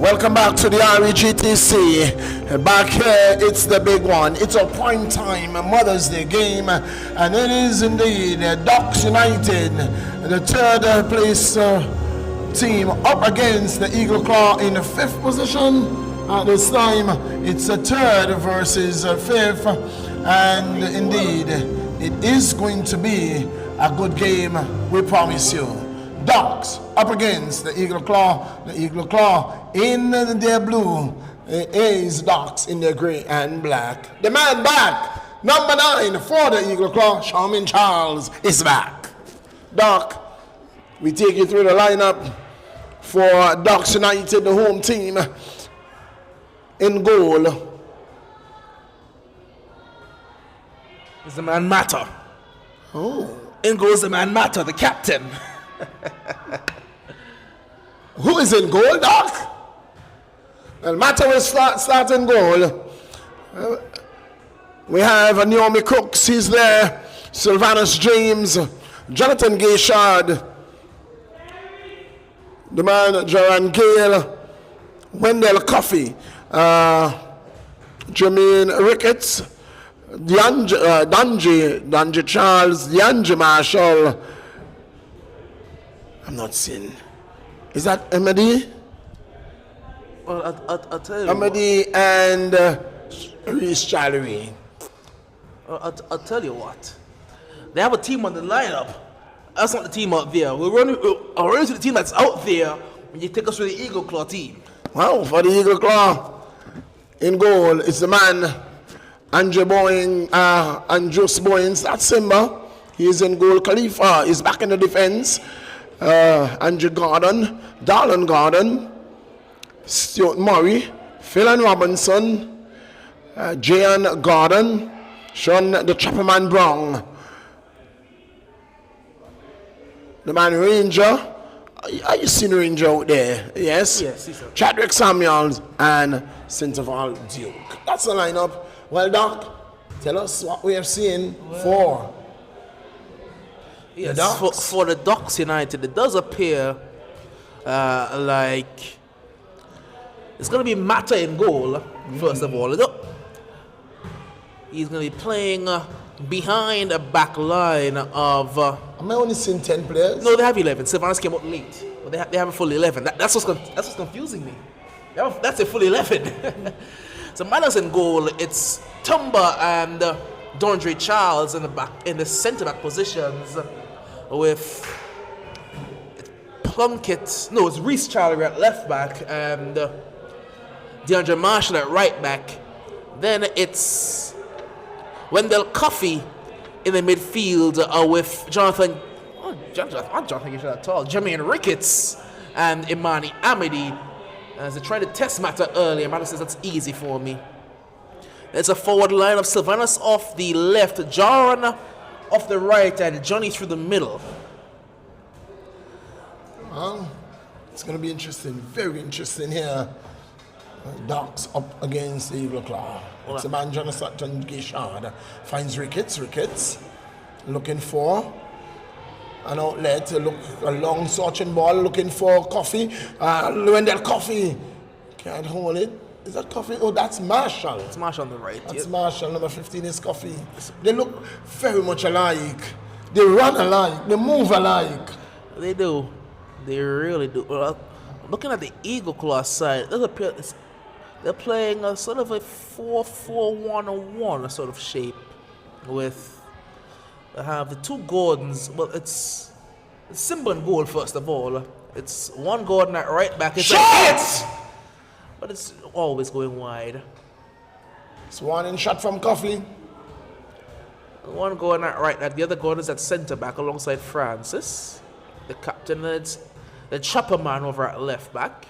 Welcome back to the REGTC. Back here, it's the big one. It's a prime time Mother's Day game, and it is indeed Docks United, the third place team, up against the Eagle Claw in the fifth position. At this time, it's a third versus fifth, and indeed, it is going to be a good game, we promise you. Docks up against the Eagle Claw. The Eagle Claw in their blue. It is Docks in their gray and black. The man back, number 9 for the Eagle Claw, Charmin Charles, is back. Doc, we take you through the lineup for Docks United, the home team. In goal is the man Matter. Oh. In goal is the man Matter, the captain. Who is in goal, Doc? Well, Matter will start in goal. We have Naomi Cooks, he's there. Sylvanus James, Jonathan Gayshard, the man Jaron Gale, Wendell Coffey, Jermaine Ricketts, Danji Charles, Danji Marshall. I'm not seeing. Is that Emedy? Well, I'll tell you. Emedy and Reese Challery. I'll tell you what. They have a team on the lineup. That's not the team out there. We're running to the team that's out there when you take us to the Eagle Claw team. Wow, for the Eagle Claw, in goal, it's the man, Andrew Boying, Andrews Boyens, that's Simba. He is in goal. Khalifa is back in the defense. Andrew Gordon, Darlon Gordon, Stuart Murray, Phelan Robinson, Jayan Gordon, Sean the Chopperman Brown, the man Ranger. Are you seeing Ranger out there? Yes? Yes, he's out. Chadwick Samuels and Centerval Duke. That's the lineup. Well, Doc, tell us what we have seen for. Yes, the Docks. for the Docks United, it does appear like it's going to be Matter in goal, first of all. He's going to be playing behind a back line of... Am I only seeing 10 players? No, they have 11. Sylvanus came out late, but they have a full 11. That's what's confusing me. That's a full 11. So Matter's in goal. It's Tumba and Dondre Charles in the centre back positions, with Plunkett. No, it's Reese Charlie at left back and DeAndre Marshall at right back. Then it's Wendell Coffey in the midfield with Jonathan Gayshard at all, Jermaine Ricketts and Imani Amidi. As they tried to test Matter earlier, Matter says that's easy for me. There's a forward line of Sylvanus off the left, Jaron off the right, and Johnny through the middle. Well, it's going to be interesting, very interesting here. Docks up against the Eagle Claw. It's a man, Jonathan Gayshard, finds Ricketts, looking for an outlet, a long searching ball, looking for Coffee. Wendell Coffee can't hold it. Is that Coffee? Oh, that's Marshall. It's Marshall on the right. That's Marshall. Number 15 is Coffee. They look very much alike. They run alike. They move alike. They do. They really do. Looking at the Eagle Claw side, they're playing a sort of a 4-4-1-1 sort of shape with they have the two Gordons. Well, it's Simba in goal first of all. It's one Gordon at right back. It's but it's always going wide. It's one in shot from Coffee. One Gordon at right back. The other Gordon is at centre back alongside Francis. The captain is the chopper man over at left back.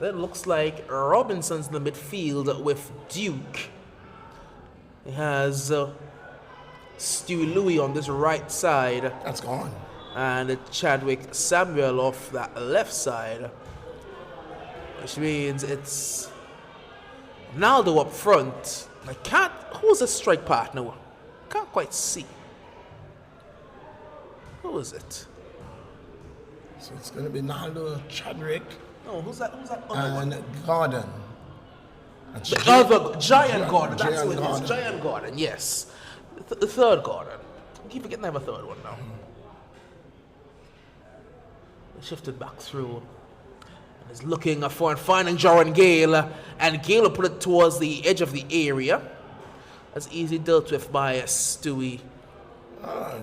Then it looks like Robinson's in the midfield with Duke. He has Stewie Louis on this right side. That's gone. And Chadwick Samuel off that left side. Which means it's Naldo up front. Who's the strike partner? Can't quite see. Who is it? So it's going to be Naldo Chadwick No, who's that? and Gordon. The other Giant Gordon. That's Giant who it Gordon. is. Giant Gordon. Yes, the third Gordon. I keep forgetting I have a third one now. They shifted back through. And is looking for and finding Joran Gale, and Gale will put it towards the edge of the area. That's easily dealt with by Stewie.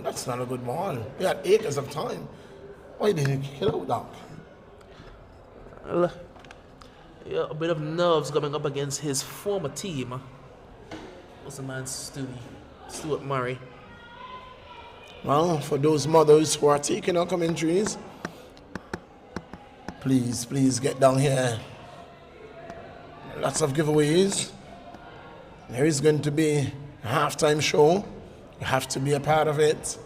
That's not a good ball. He had acres of time. Why didn't he kill out, Doc? Well, yeah, a bit of nerves coming up against his former team. What's the man, Stuart Murray? Well, for those mothers who are taking our commentaries, please get down here. Lots of giveaways. There is going to be a halftime show. You have to be a part of it.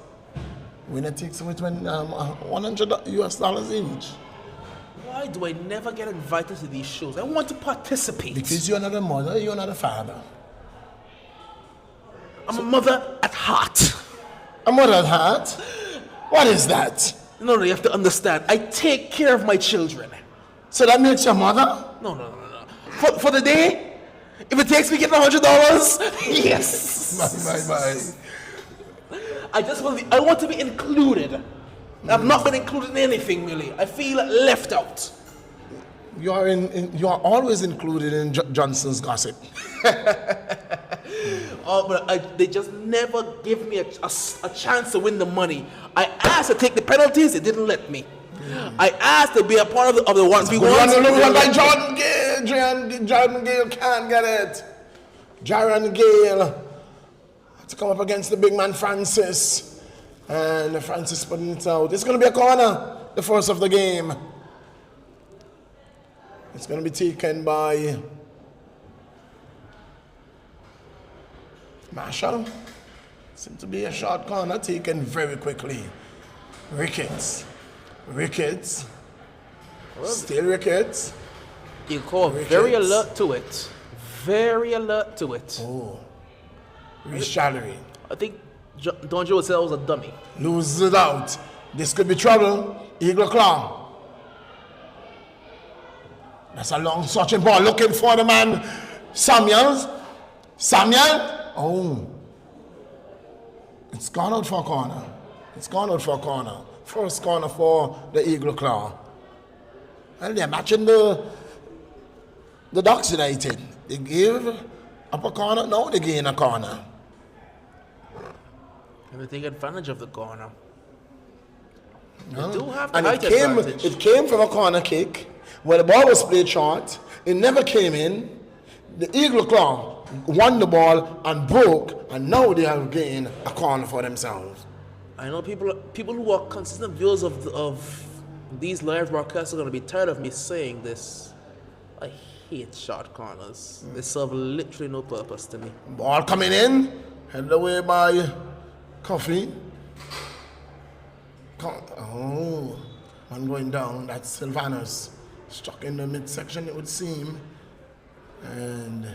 Winner takes away $100 US each. Why do I never get invited to these shows? I want to participate. Because you're not a mother, you're not a father. I'm a mother at heart. A mother at heart? What is that? No, you have to understand. I take care of my children. So that makes your mother? No. For the day, if it takes me getting $100, yes. Bye. I want to be included. I've not been included in anything really. I feel left out. You are always included in Johnson's gossip. But they just never give me a chance to win the money. I asked to take the penalties, they didn't let me. I asked to be a part of the 1v1s. By Jordan Gale. Jordan Gale can't get it. Jordan Gale to come up against the big man Francis. And Francis putting it out. It's going to be a corner, the first of the game. It's going to be taken by Marshall. Seems to be a short corner taken very quickly. Ricketts. Still Ricketts. You call very alert to it. Very alert to it. Oh. Reece Challery. I think Don Joe said I was a dummy. Loses it out. This could be trouble. Eagle Claw. That's a long searching ball. Looking for the man. Samuel. Oh. It's gone out for a corner. First corner for the Eagle Claw. Well, they're matching the Ducks United. They gave up a corner. Now they gain a corner. And they take advantage of the corner. No. They do have the And height advantage. it came from a corner kick where the ball was played short. It never came in. The Eagle Claw won the ball and broke, and now they have gained a corner for themselves. I know people who are consistent viewers of these live broadcasts are going to be tired of me saying this. I hate short corners. They serve literally no purpose to me. Ball coming in, headed away by Coffee. One going down. That's Sylvanus. Struck in the midsection, it would seem. And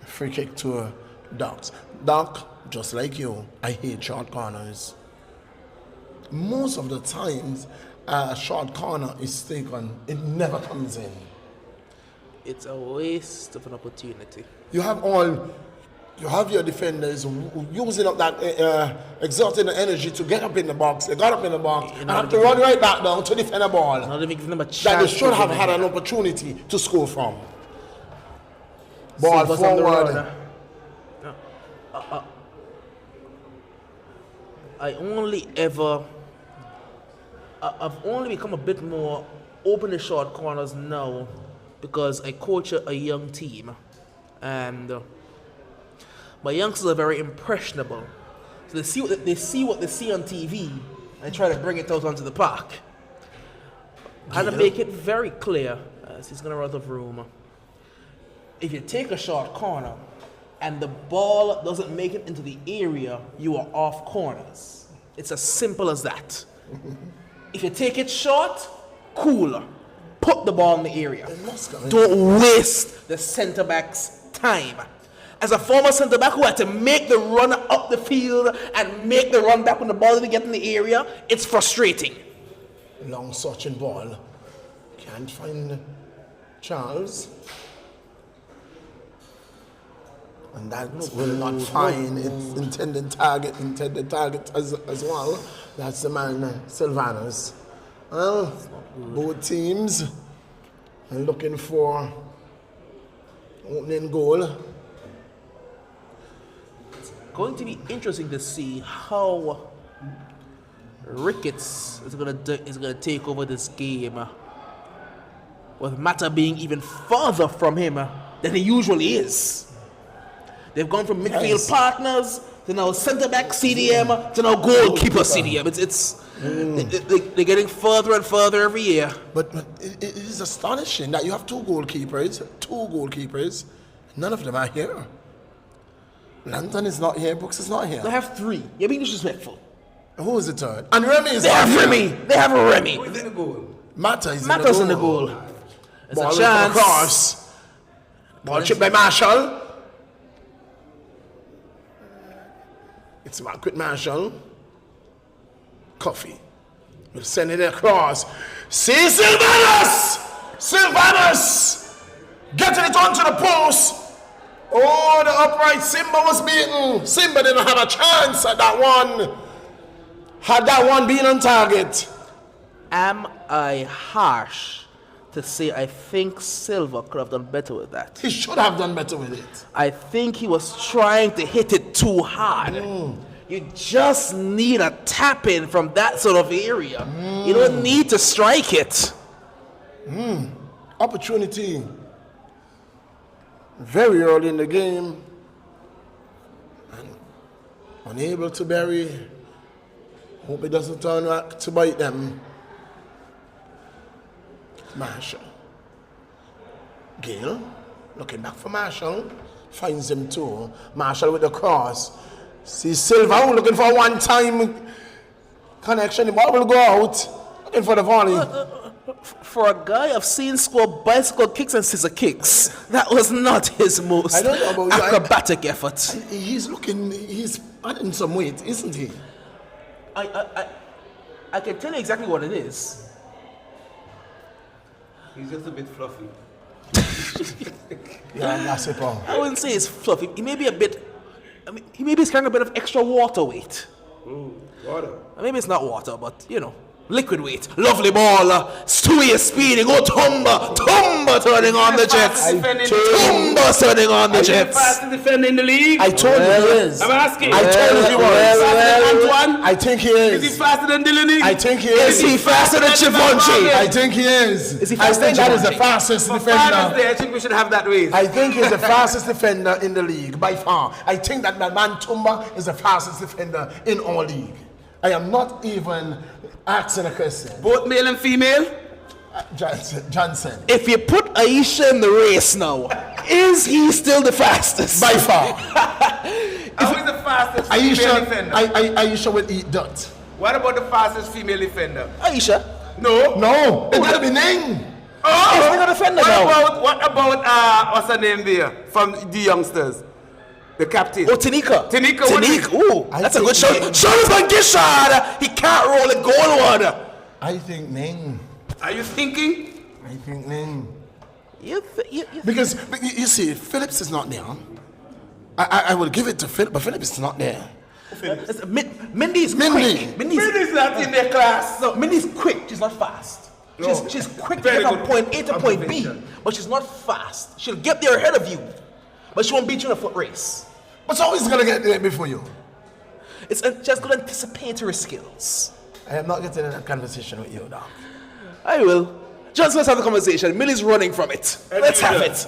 free kick to Doc. Doc, just like you, I hate short corners. Most of the times, a short corner is taken, it never comes in. It's a waste of an opportunity. You have your defenders using up that, exerting the energy to get up in the box. They got up in the box and have to run right back down to defend a ball Not even giving them a chance. that they should have had an opportunity to score from. Ball Silva's on the forward. run. I've only become a bit more open to short corners now because I coach a young team, and my youngsters are very impressionable. So they see what they see on TV and try to bring it out onto the park. I had to make it very clear, as he's going to run out of room. If you take a short corner and the ball doesn't make it into the area, you are off corners. It's as simple as that. If you take it short, cool. Put the ball in the area. Don't waste the centre back's time. As a former centre back who had to make the run up the field and make the run back when the ball didn't get in the area, it's frustrating. Long searching ball. Can't find Charles. And that will not find its intended target as well. That's the man, Sylvanus. Well, both teams are looking for opening goal. Going to be interesting to see how Ricketts is gonna take over this game, with Mata being even further from him than he usually is. They've gone from midfield partners to now centre back CDM to now goalkeeper CDM. They're getting further and further every year. But it is astonishing that you have two goalkeepers. None of them are here. Langton is not here. Brooks is not here. They have three. You're being disrespectful. Who is the third? And Remy is They not have here. Remy. They have Remy. Who's in the goal? Mata's in the goal. There's Ball a chance. across. Ball chipped by Marshall. It's back with Marshall. Coffee. We'll send it across. See Sylvanus! Sylvanus! Getting it onto the post. Oh, the upright Simba was beaten. Simba didn't have a chance at that one. Had that one been on target. Am I harsh to say I think Silva could have done better with that? He should have done better with it. I think he was trying to hit it too hard. You just need a tap in from that sort of area. You don't need to strike it. Opportunity. Very early in the game. And unable to bury. Hope it doesn't turn back to bite them. Marshall. Gale. Looking back for Marshall. Finds him too. Marshall with the cross. See Silva looking for a one-time connection. The ball will go out. Looking for the volley. For a guy I've seen score bicycle kicks and scissor kicks, that was not his most I don't know about you. acrobatic effort. He's adding some weight, isn't he? I can tell you exactly what it is. He's just a bit fluffy. Yeah, that's it, Paul. I wouldn't say it's fluffy. He may be carrying a bit of extra water weight. Water. Maybe it's not water, but liquid weight. Lovely ball. Stewie is speeding. Oh, Tumba turning on the Jets. Tumba turning on the Jets. Fastest defender in the league. I told you he is. I'm asking. I told you he was. Faster than Antoine? I think he Is he is. faster than Dylan? I think he Is is. he faster than Chivonchi? I think he is. Is he I faster think than that is the Chivonchi? fastest For Father's defender. Day, I think we should have that race. I think he's the fastest defender in the league by far. I think that my man Tumba is the fastest defender in our league. I am not even asking a question. Both male and female? Johnson. If you put Aisha in the race now, is he still the fastest? By far. Who is the fastest female defender? Aisha will eat dirt. What about the fastest female defender? Aisha. No. No, it gotta be Ning. Oh, Is he the defender now? What about what's her name there from the youngsters? The captain. Oh, Tanika. Tanika, what is it? Ooh, I that's a good think shot. Ning. Jonathan Gishard. He can't roll a goal one. I think Ning. Are you thinking? I think Ning. You Because you see, Phillips is not there. I will give it to Phillips, but Phillips is not there. Mindy's Mindy. quick. Mindy's Mindy's not in their class. No, Mindy's quick. She's not fast. No. She's quick to Very get from good point A to point B, observation. but she's not fast. She'll get there ahead of you, but she won't beat you in a foot race. But always gonna get there before you. It's just good anticipatory skills. I am not getting in that conversation with you, dog. I will. Just let's have the conversation. Millie's running from it. Let's have it.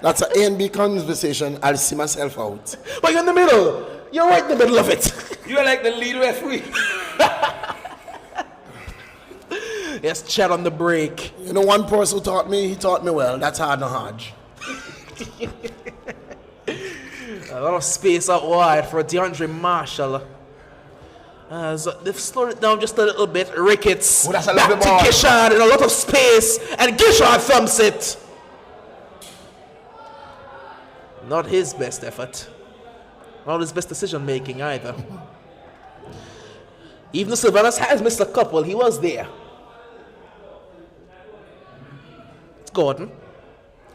That's an A and B conversation. I'll see myself out. But you're in the middle. You're right in the middle of it. You're like the lead referee. Yes, chat on the break. You know, one person who taught me, he taught me well. That's Hard and Hodge. A lot of space out wide for DeAndre Marshall. So they've slowed it down just a little bit. Ricketts Oh, that's a back lovely to ball. Gishard and a lot of space, and Gishard thumps it. Not his best effort. Not his best decision making either. Even though Sylvanus has missed a couple, he was there. It's Gordon.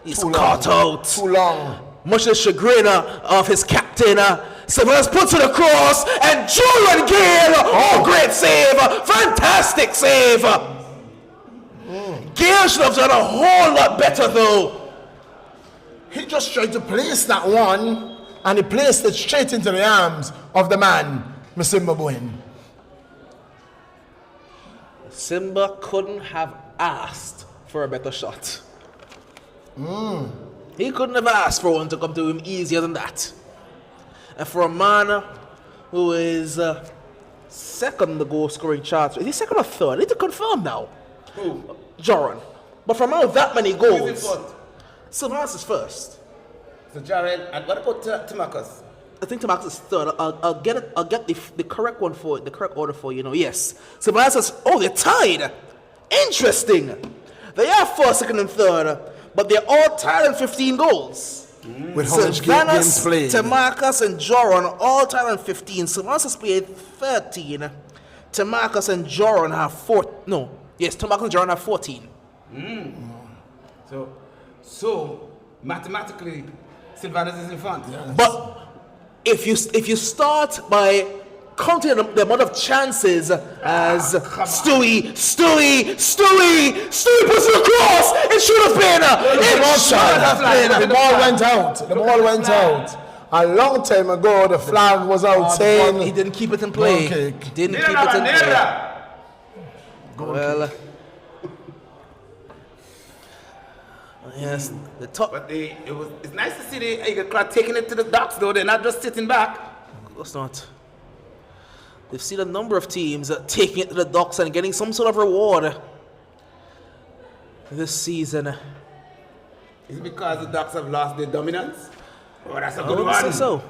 He's caught out. Too long. Much to the chagrin of his captain. Sylvanus puts it across, and Julian Gale, oh, great save. Fantastic save. Gale should have done a whole lot better, though. He just tried to place that one, and he placed it straight into the arms of the man, Msimba Bowen. Simba couldn't have asked for a better shot. He couldn't have asked for one to come to him easier than that. And for a man who is second in the goal scoring charts, is he second or third? I need to confirm now. Who? Joran. But from out that many Who's in goals, front? Sylvanus is first. So Jared, and what about Timakas? I think Tomax is third. I'll get it. I'll get the correct one for the correct order for you. Yes. Sylvanus says, oh, they're tied. Interesting. They are first, second, and third, but they're all tied in 15 goals. With how much games played. Timakas, and Joran all tied on 15. Sylvanus has played 13. Timakas and Joran have 4. No. Yes, Timakas and Joran have 14. So mathematically, Sylvanus is in front. Yeah. But if you start by counting the amount of chances as Stewie puts it across, it should have been The ball went out. The ball went out. A long time ago, the flag was out saying he didn't keep it in play. Goal kick. Didn't keep it in play. Well, yes, the top. But it's nice to see the Eagle Claw taking it to the docks, though. They're not just sitting back. Of course not. They've seen a number of teams taking it to the docks and getting some sort of reward this season. Is it because the Ducks have lost their dominance? Oh, that's a I good wouldn't say one. so.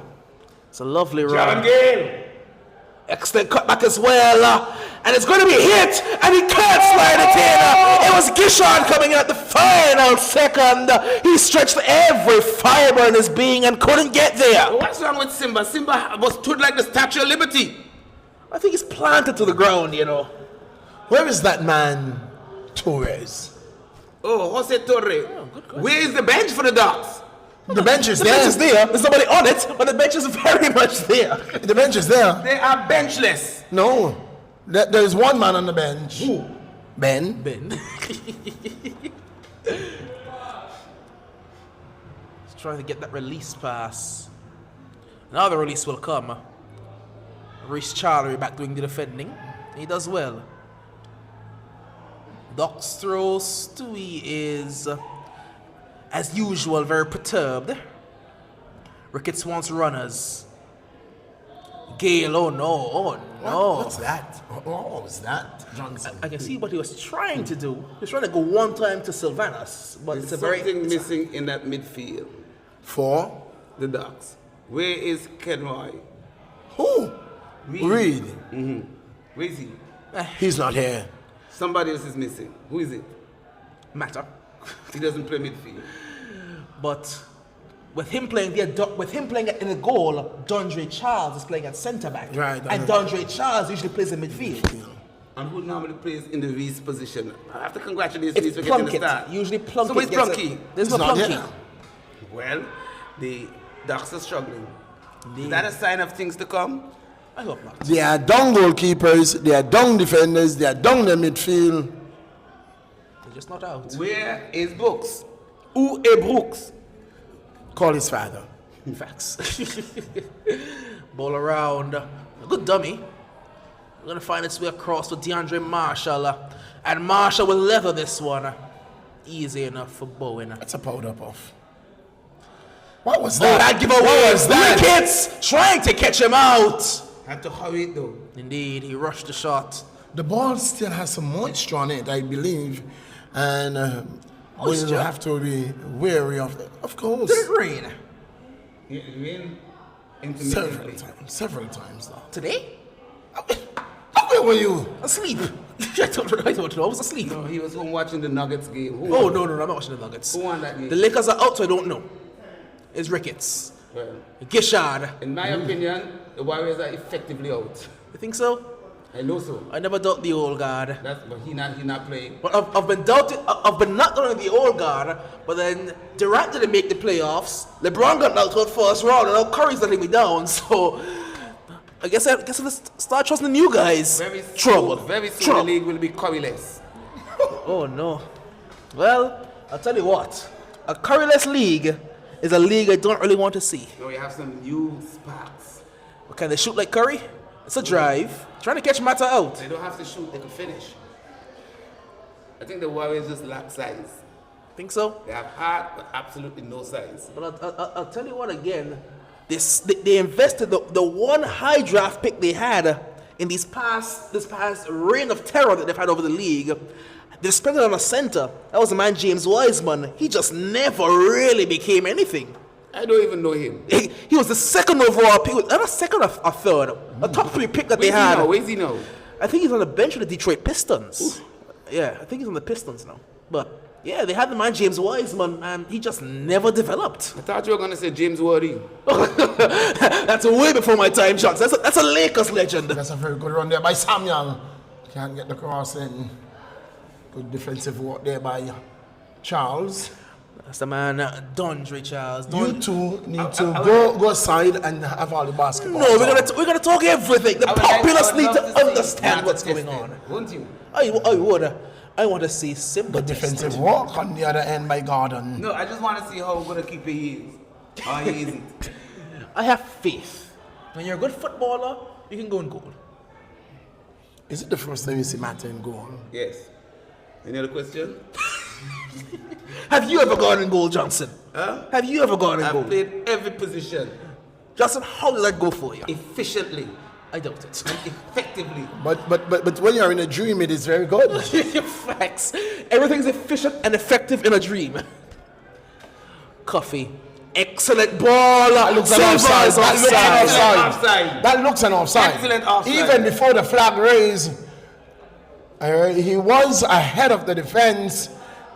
It's a lovely John run. Gale. Excellent cutback as well. And it's going to be hit, and he can't slide it in. It was Gishon coming in at the final second. He stretched every fiber in his being and couldn't get there. What's wrong with Simba? Simba was stood like the Statue of Liberty. I think he's planted to the ground, where is that man, Torres? Oh, Jose Torre. Where is the bench for the Ducks? The bench is The there. bench is there. There's nobody on it, but the bench is very much there. The bench is there. They are benchless. No. There is one man on the bench. Who? Ben. He's trying to get that release pass. Now the release will come. Reece Charlery back doing the defending. He does well. Doc's throw. Stewie is, as usual, very perturbed. Ricketts wants runners. Gale, oh no. What's that? What was that, Johnson? I can see what he was trying to do. He was trying to go one time to Sylvanus, but it's a very Something missing in that midfield. For The Ducks. Where is Kenroy? who? Reed. Where is he? He's not here. Somebody else is missing. Who is it? matter. He doesn't play midfield. But with him playing there, with him playing in the goal, Dondre Charles is playing at centre back, Right, and Dondre Charles usually plays in midfield. And who normally plays in the Reese position? I have to congratulate It's Reese for getting the Plunkett. start. Usually Plunkett. So where's gets Plunky? it. There's He's no not Plunky. here. Well, the Ducks are struggling. Is that a sign of things to come? I hope not. They are down goalkeepers, they are down defenders, they are down the midfield. They're just not out. Where is Brooks? Who is Brooks? Call his father. Facts. Ball around. A good dummy. We're going to find its way across with DeAndre Marshall. And Marshall will leather this one. Easy enough for Bowen. That's a powder puff. What was Oh, that? that giveaway. What was that? Ricketts trying to catch him out. Had to hurry it though. Indeed, he rushed the shot. The ball still has some moisture on it, I believe. And we'll Moisture? have to be wary of it. Of course. Did it rain It rained Several intermittently. times though. today? Where were you? Asleep. I don't know. I was asleep. No, he was home watching the Nuggets game. Who Oh, won? no, I'm not watching the Nuggets. Who won that game? The Lakers are out, so I don't know. It's Ricketts. Well, Gishard. in my opinion, the Warriors are effectively out. You think so? I know so. I never doubt the old guard. But he not playing. But I've been doubting. I've been not doubting the old guard. But then Durant didn't make the playoffs. LeBron got knocked out first round, and now Curry's letting me down. So I guess I'll start trusting the new guys. Very Trouble. soon the league will be Curryless. Oh no. Well, I'll tell you what. A Curryless league is a league I don't really want to see. No, we have some new sparks. Can they shoot like Curry? It's a drive. Trying to catch Mata out. They don't have to shoot, they can finish. I think the Warriors just lack size. Think so? They have heart, but absolutely no size. But I'll tell you what again. They invested the one high draft pick they had in this past reign of terror that they've had over the league. They spent it on a center. That was the man James Wiseman. He just never really became anything. I don't even know him. He was the second overall pick. Not a second or a third. A top 3 pick that they had. Where's he now? I think he's on the bench with the Detroit Pistons. Ooh. Yeah, I think he's on the Pistons now. But yeah, they had the man James Wiseman, and he just never developed. I thought you were gonna say James Worthy. That's way before my time, shots. That's a Lakers legend. That's a very good run there by Samuel. Can't get the cross in. Good defensive work there by Charles. That's the man, Dondre Charles. You two need to go aside and have all the basketball. No, we're gonna talk everything. The populace need to understand what's going on. Won't you? I would. I want to see simple defensive work on the other end by Gordon. No, I just want to see how good a keeper he is. Or he isn't. I have faith. When you're a good footballer, you can go in goal. Is it the first time you see Mata in goal? Yes. Any other question? Have you ever gone in goal, Johnson? Huh? Have you ever gone in goal? I've played every position. Johnson, how did that go for you? Efficiently. I doubt it. And effectively. But when you're in a dream, it is very good. Facts. Everything's efficient and effective in a dream. Coffee. Excellent ball. That looks an offside. That looks an offside. Excellent offside. Even before the flag raised, he was ahead of the defense,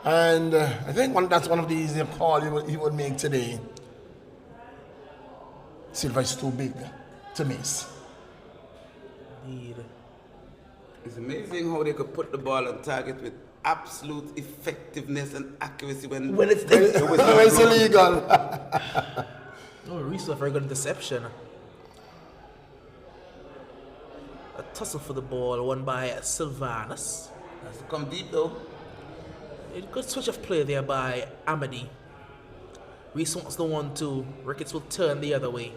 and I think that's one of the easier calls he would make today. Silva is too big to miss. It's amazing how they could put the ball on target with absolute effectiveness and accuracy when it's illegal. Reese a very good interception. A tussle for the ball, won by Sylvanus. Has to come deep though. A good switch of play there by Amadi. Reese wants the 1-2. Ricketts will turn the other way.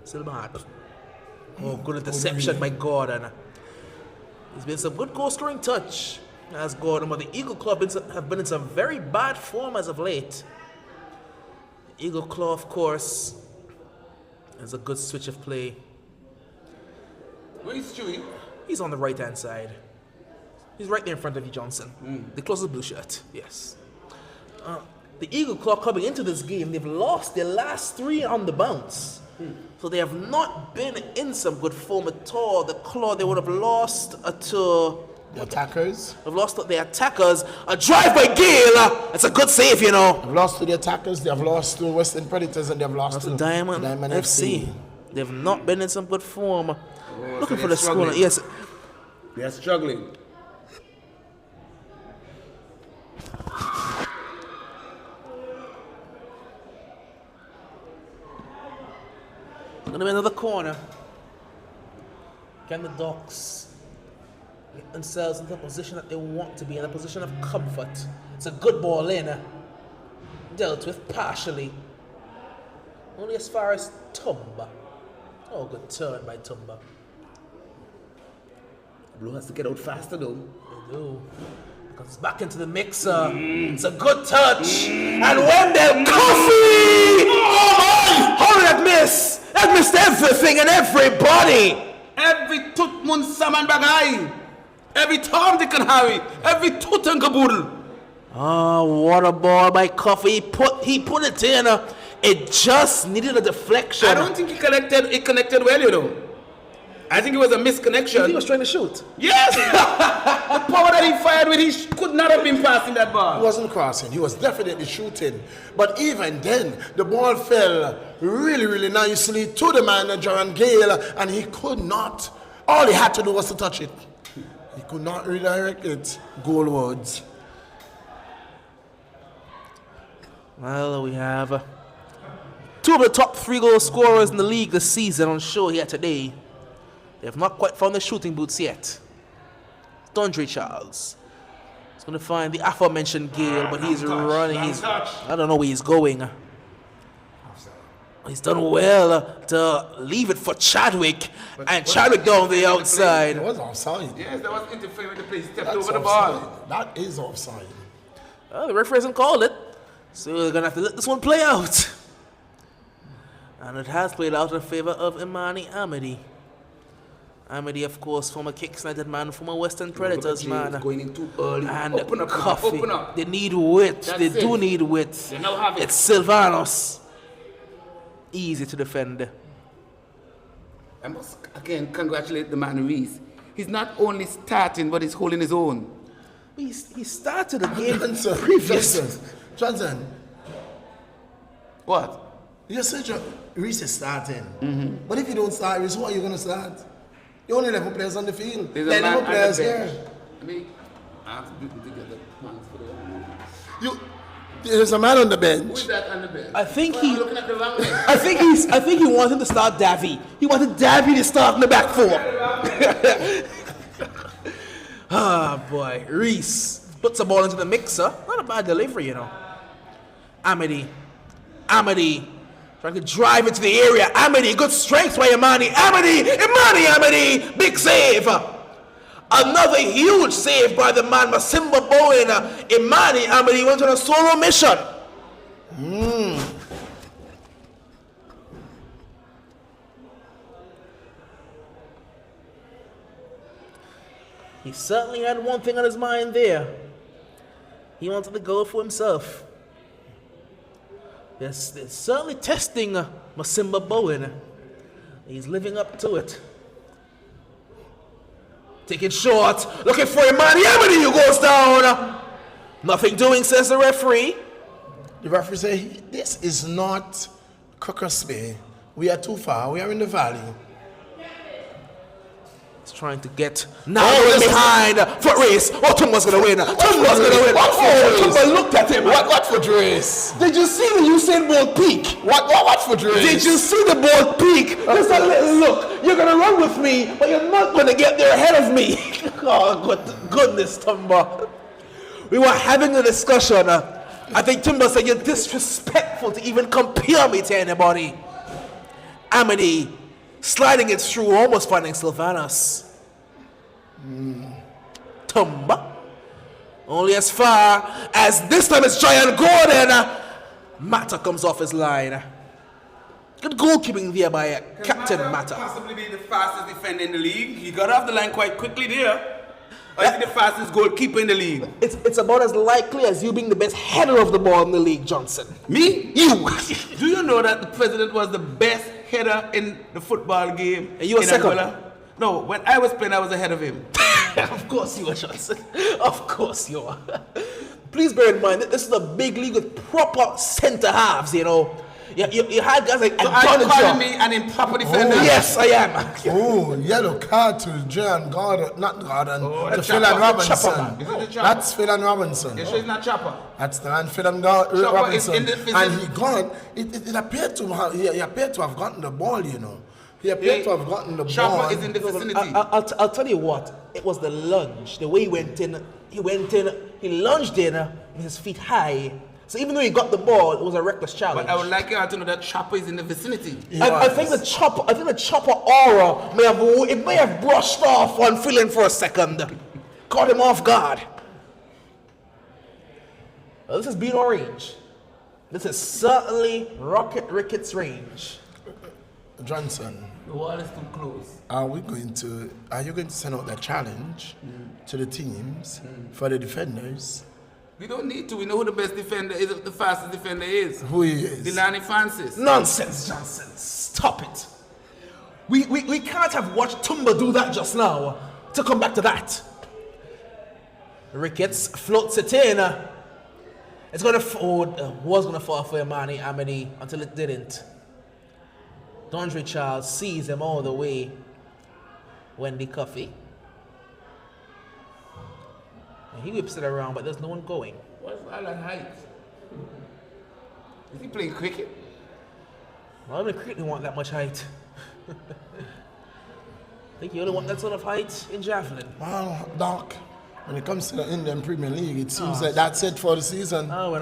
Sylvanus. Oh, good interception by Gordon. There's been some good goal scoring touch as Gordon, but the Eagle Claw have been in some very bad form as of late. Eagle Claw, of course, has a good switch of play. Where is Chewy? He's on the right hand side. He's right there in front of you, Johnson. The closest blue shirt, yes. The Eagle Claw coming into this game, they've lost their last 3 on the bounce. So they have not been in some good form at all. The Claw, they would have lost to the attackers. They've lost to the attackers. A drive by Gale. That's a good save, you know. They've lost to the attackers. They have lost to Western Predators, and they've lost to Diamond FC. They've not been in some good form. Looking so for the score. Yes. They're struggling. Gonna be another corner. Can the Ducks get themselves into a position that they want to be, in a position of comfort? It's a good ball in. Dealt with partially. Only as far as Tumba. Oh, good turn by Tumba. Blue has to get out faster though. They do. Comes back into the mixer. It's a good touch. And Wendell Coffee! Oh my! How did that miss? That missed everything and everybody. Every tooth mun saman bagay. Every Tom, Dick and Harry. Every tooth and caboodle. Oh, what a ball by Coffee. He put it in. It just needed a deflection. I don't think he connected well, you know. I think it was a misconnection. He was trying to shoot. Yes! The power that he fired with, he could not have been passing that ball. He wasn't crossing. He was definitely shooting. But even then, the ball fell really, really nicely to the manager and Gale, and he could not All he had to do was to touch it. He could not redirect it goalwards. Well, we have two of the top 3 goal scorers in the league this season on show here today. They have not quite found the shooting boots yet. Dondre Charles. He's going to find the aforementioned Gale, but he's running. I don't know where he's going. He's done well to leave it for Chadwick, and Chadwick down the outside. It was offside. Yes, that was interfering with the play. He stepped That's over the offside. ball. That is offside. Well, the referee hasn't called it, so they're going to have to let this one play out. And it has played out in favor of Imani Amadi. Amadi, of course, former Kicks United man, former Western Predators man. Going in too early. And open up, Coffee. open up. They need width. That's they it. do need width. They now have it. It's Silvanos. Easy to defend. I must again congratulate the man Reese. He's not only starting, but he's holding his own. He started the game Johnson, previous. Johnson, What? you said Reese is starting. But if you don't start Reese, what are you going to start? You only 11 players on the field. There's There a are man 11 on the players bench. here. I mean, I have to put together plans for the There's a man on the Who bench. is that on the bench? I think Oh, he. I'm looking at the wrong bench. I think he wanted to start Davy. He wanted Davy to start in the back 4. Ah, boy. Reese puts the ball into the mixer. Not a bad delivery, you know. Amity. Trying to drive into the area. Amity. Good strength by Imani. Amity. Big save. Another huge save by the man, Masimba Bowen. Imani Amity went on a solo mission. He certainly had one thing on his mind there. He wanted to go for himself. They're certainly testing Masimba Bowen. He's living up to it. Taking short, looking for Imani Amity, who goes down. Nothing doing, says the referee. The referee said, this is not Crocker's Bay. We are too far. We are in the valley. He's trying to get now behind foot race. Oh, Tumba's gonna win. Tumba looked at him. What for race? Did you see the Usain Bolt peak? What for race? Did you see the Bolt peak? Just a little look. You're gonna run with me, but you're not gonna get there ahead of me. Oh, goodness, Tumba. We were having a discussion. I think Tumba said you're disrespectful to even compare me to anybody. Amity sliding it through, almost finding Sylvanas. Tumba. Only as far as this time it's Giant Gordon. Mata comes off his line. Good goalkeeping there by Captain Mata. Possibly be the fastest defender in the league. He got off the line quite quickly there. Or is he the fastest goalkeeper in the league? It's about as likely as you being the best header of the ball in the league, Johnson. Me? You. Do you know that the president was the best header in the football game? And you were in second? Angola? No, when I was playing, I was ahead of him. Of course you are, Johnson. Of course you are. Please bear in mind that this is a big league with proper centre halves, you know. You had guys like So are you calling me an improper defender? Yes, I am. Oh, yellow card to John Gordon, not Gordon, Oh, to the Phil Chopper. and Robinson. Is it the Chopper? That's Phil and Robinson. You sure it's not Chopper? That's the man, Phil and is Robinson. in the vicinity. And he gone. It appeared to have, he appeared to have gotten the ball, you know. He appeared to have gotten the ball. Chopper is in the vicinity. I'll tell you what. It was the lunge. The way he went in. He lunged in with his feet high. So even though he got the ball, it was a reckless challenge. But I would like you all to know that Chopper is in the vicinity. I think the chopper aura may have brushed off on feeling for a second. Caught him off guard. Well, this is Beano range. This is certainly Rocket Ricketts range. Johnson, The wall is too close. are you going to send out the challenge to the teams for the defenders? We don't need to. We know who the best defender is, the fastest defender is. Who he is? Delaney Francis. Nonsense, Johnson. Stop it. We can't have watched Tumba do that just now to come back to that. Ricketts floats it in. It's going to was going to fall for Imani Amity until it didn't. Dondre Charles sees him all the way. Wendy Coffee. And he whips it around, but there's no one going. What's all that height? Is he playing cricket? Well, the cricket don't want that much height. I think you only want that sort of height in javelin. Well, Doc, when it comes to the Indian Premier League, it seems like that's it for the season. Oh,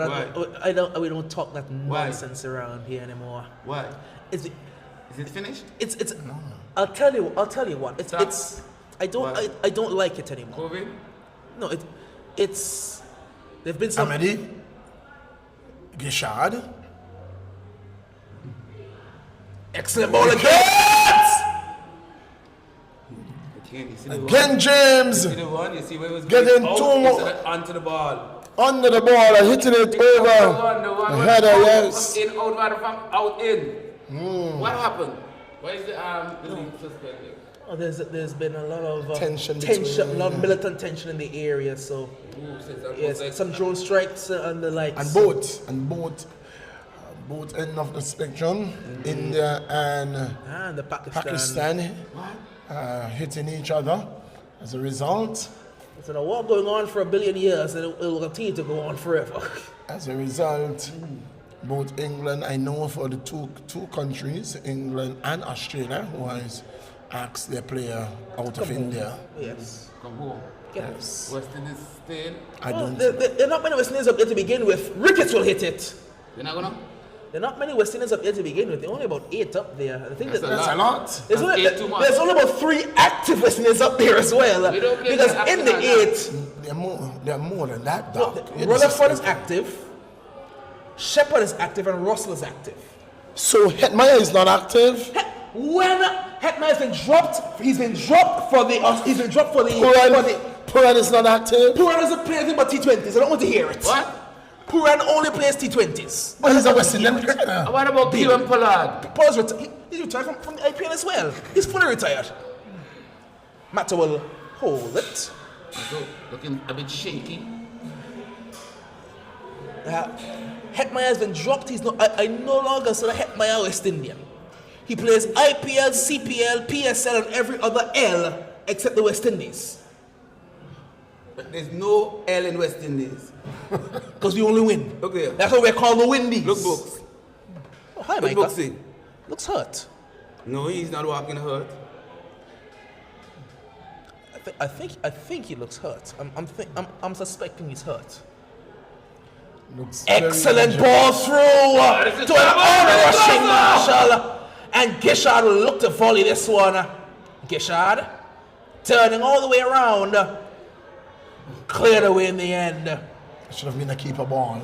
we don't talk that nonsense around here anymore. Why? Is it finished? It's I'll tell you what. I don't like it anymore. COVID? No, it's there've been some Amedy, Gishard, excellent ball again. Again, James. You see the one? You see where it was Getting onto the ball. Under the ball and hitting it over the header, yes. In, out, in. What happened? Why is the league suspended? Oh, there's been a lot of Tension a lot of militant tension in the area. So yes, some drone strikes and the likes. And both end of the spectrum, India and the Pakistan hitting each other. As a result, it's a war going on for 1 billion years, and it will continue to go on forever. As a result, both England, I know for the two countries, England and Australia, who has asked their player out of India. Yes. Come home. Yes. West Indies staying. I don't. There are not many West Indians up there to begin with. Ricketts will hit it. You're not gonna? There are not many West Indians up there to begin with. There are only about 8 up there. I think That's That's a lot. there's only about 3 active West Indians up there as well. We don't play Because that in the after 8, They're more than that, Doc. Rutherford is active, Shepherd is active, and Russell is active. So Hetmeyer is not active. When Hetman has been dropped, he's been dropped for the. Puran is not active. Puran doesn't play anything but T20s. I don't want to hear it. What? Puran only plays T20s. But he's a West Indian cricketer. What about Kieran Pollard? He's retired from the IPL as well. He's fully retired. Matter will hold it. So, looking a bit shaky. Hetmeyer has been dropped. He's not. I no longer say Hetmeyer West Indian. He plays IPL, CPL, PSL, and every other L except the West Indies. But there's no L in West Indies. Because we only win. Look there. That's what we're called the Windies. Look, Books. Oh, hi, Look, Micah. Booksy. Looks hurt. No, he's not walking hurt. I think he looks hurt. I'm suspecting he's hurt. Looks Excellent very ball through to an on-rushing Marshall. And Gishard looked to volley this one. Gishard turning all the way around. Cleared away in the end. Should have been a keeper ball.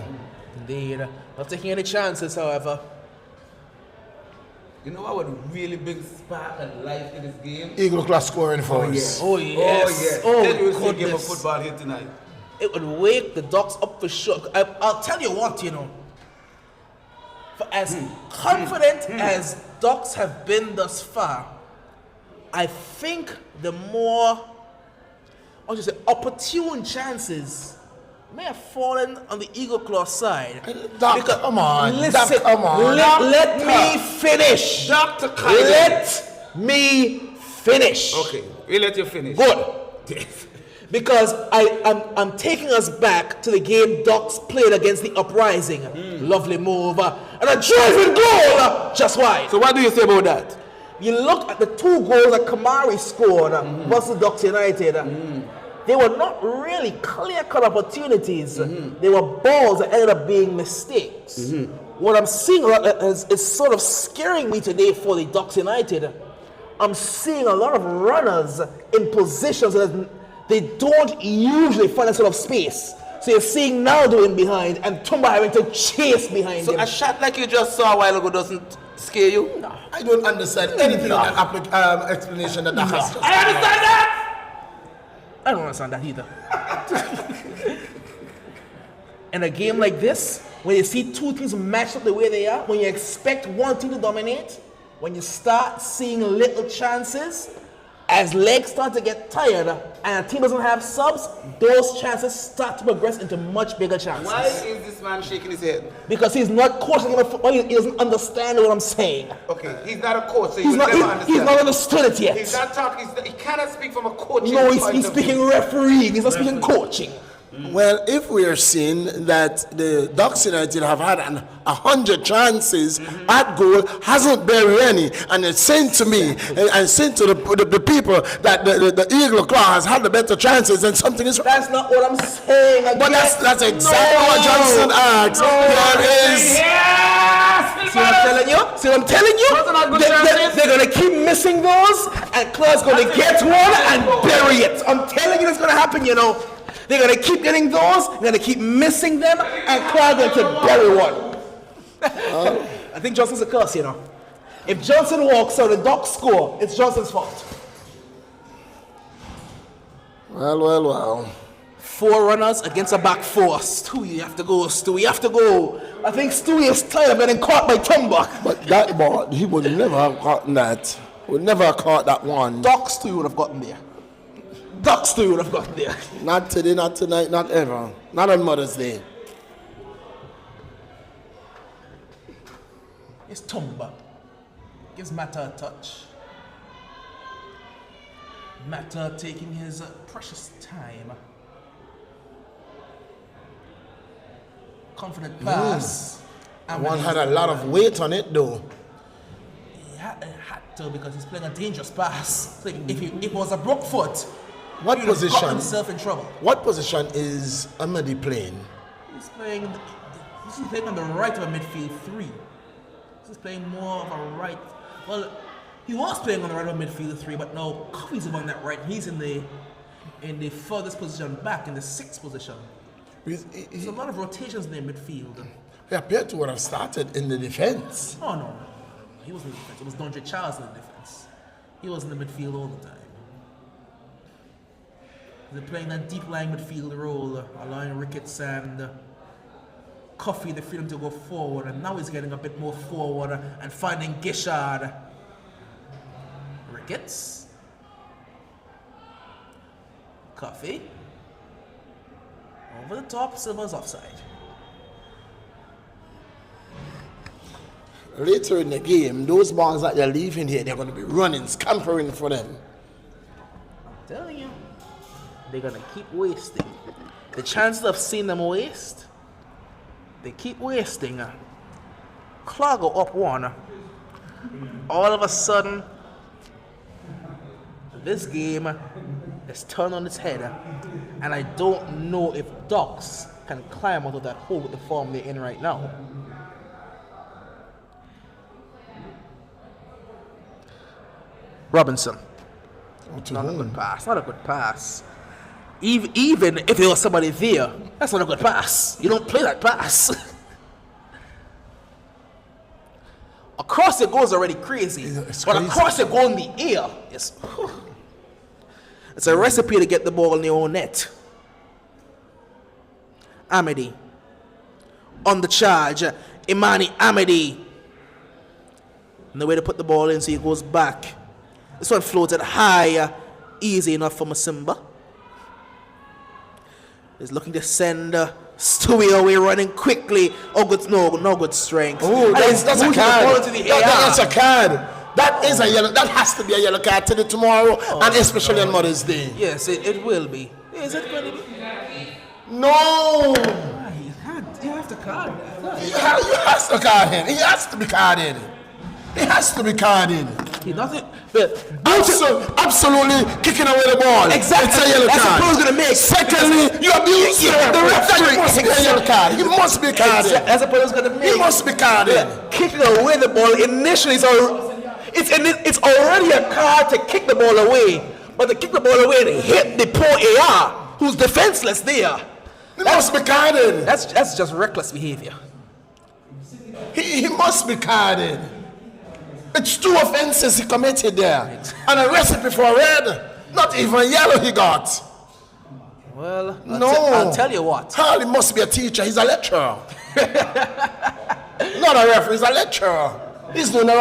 Indeed. Not taking any chances, however. You know what would really bring spark and life to this game? Eagle class scoring for us. Oh, yes. Oh, then you will see a goodness. game of football here tonight. It would wake the Ducks up for sure. I'll tell you what, For as confident as Ducks have been thus far, I think the more, opportune chances may have fallen on the Eagle Claw side. Doc, come on. Listen, Doc, come on. let me finish. Dr. Kaiser. Let me finish. Okay, we'll let you finish. Good. Because I'm taking us back to the game Ducks played against the Uprising. Lovely move. And a driving goal just wide. So what do you say about that? You look at the 2 goals that Kamari scored versus Ducks United. They were not really clear-cut opportunities. They were balls that ended up being mistakes. What I'm seeing is sort of scaring me today for the Ducks United. I'm seeing a lot of runners in positions that they don't usually find a sort of space. So you're seeing Naldo in behind and Tumba having to chase behind him. So a shot like you just saw a while ago doesn't scare you? No. I don't understand anything in that explanation that has just I understand that! I don't understand that either. In a game like this, when you see 2 teams matched up the way they are, when you expect one team to dominate, when you start seeing little chances, as legs start to get tired and a team doesn't have subs, those chances start to progress into much bigger chances. Why is this man shaking his head? Because he's not coaching him football, he doesn't understand what I'm saying. Okay, he's not a coach, so He's not, he's not understood it yet. He's not talking, he cannot speak from a coaching No, point he's of speaking view. refereeing, he's not speaking coaching. Well, if we are seeing that the Ducks United have had 100 chances at goal, hasn't buried any, and it's saying to me and saying to the people that the Eagle Claw has had the better chances, and something is wrong. That's not what I'm saying. But that's exactly what Johnson asked. There is. See what I'm telling you? See what I'm telling you? They're going to keep missing those, and Claw's going to get one and bury it. I'm telling you, it's going to happen, you know. They're going to keep getting those, they're going to keep missing them, and Claw's going to bury one. I think Johnson's a curse, you know. If Johnson walks out, the Ducks score, it's Johnson's fault. Well. 4 runners against a back 4. Stewie, you have to go. Stewie, you have to go. I think Stewie is tired of getting caught by Tumbak. But that ball, he would never have gotten that. Would never have caught that one. Ducks Stewie would have gotten there. Ducks Stewie would have gotten there. Not today, not tonight, not ever. Not on Mother's Day. It's Tumbak. Gives Mata a touch. Mata taking his precious time. Confident pass. One had a lot of weight on it though. He had to, because he's playing a dangerous pass. Like if it was a broke foot, What he would have got position? himself in trouble. What position is Amadi playing? He's playing on the right of a midfield 3. He's playing more of a right. Well, he was playing on the right of a midfield 3, but now Coffee's on that right. He's in the furthest position back, in the 6th position. There's a lot of rotations in the midfield. He appeared to have started in the defense. Oh no, he wasn't in the defense. It was Dondre Charles in the defense. He was in the midfield all the time. They're playing that deep lying midfield role, allowing Ricketts and Coffee the freedom to go forward, and now he's getting a bit more forward and finding Gishard. Ricketts, Coffee, over the top, Silver's offside. Later in the game, those balls that they're leaving here, they're going to be running, scampering for them. I'm telling you, they're going to keep wasting. The chances of seeing them waste, they keep wasting. Clogger up 1. All of a sudden, this game is turned on its head, and I don't know if Ducks can climb out of that hole with the form they're in right now. Robinson. Not a good pass. Not a good pass. Even if there was somebody there, that's not a good pass. You don't play that pass. Across the goal is already crazy. But across the goal in the air, it's a recipe to get the ball in your own net. Amity. On the charge. Imani Amity. And the way to put the ball in so he goes back. This one floated high, easy enough for Masimba. He's looking to send Stewie away, running quickly. Oh, good, no good strength. Oh, that's a card. That's a card. That is a yellow. That has to be a yellow card today, tomorrow, and especially on Mother's Day. Yes, it will be. Is it going to be? No. You have to card. He has to card him. He has to be carded. He has to be carded. He's nothing. Absolutely kicking away the ball. Exactly. It's a yellow That's card. what Paul's going to make. Secondly, you abuse the referee. Must be a yellow card. He must be carded. That's what Paul's going to make. He must be carded. Kicking away the ball initially it's already a card to kick the ball away, but to kick the ball away and hit the poor AR who's defenseless there. He must be carded. That's just reckless behavior. He must be carded. It's 2 offenses he committed there, and a recipe for red. Not even yellow he got. Well, I'll tell you what. Harley must be a teacher. He's a lecturer. Not a referee. He's a lecturer. He's in the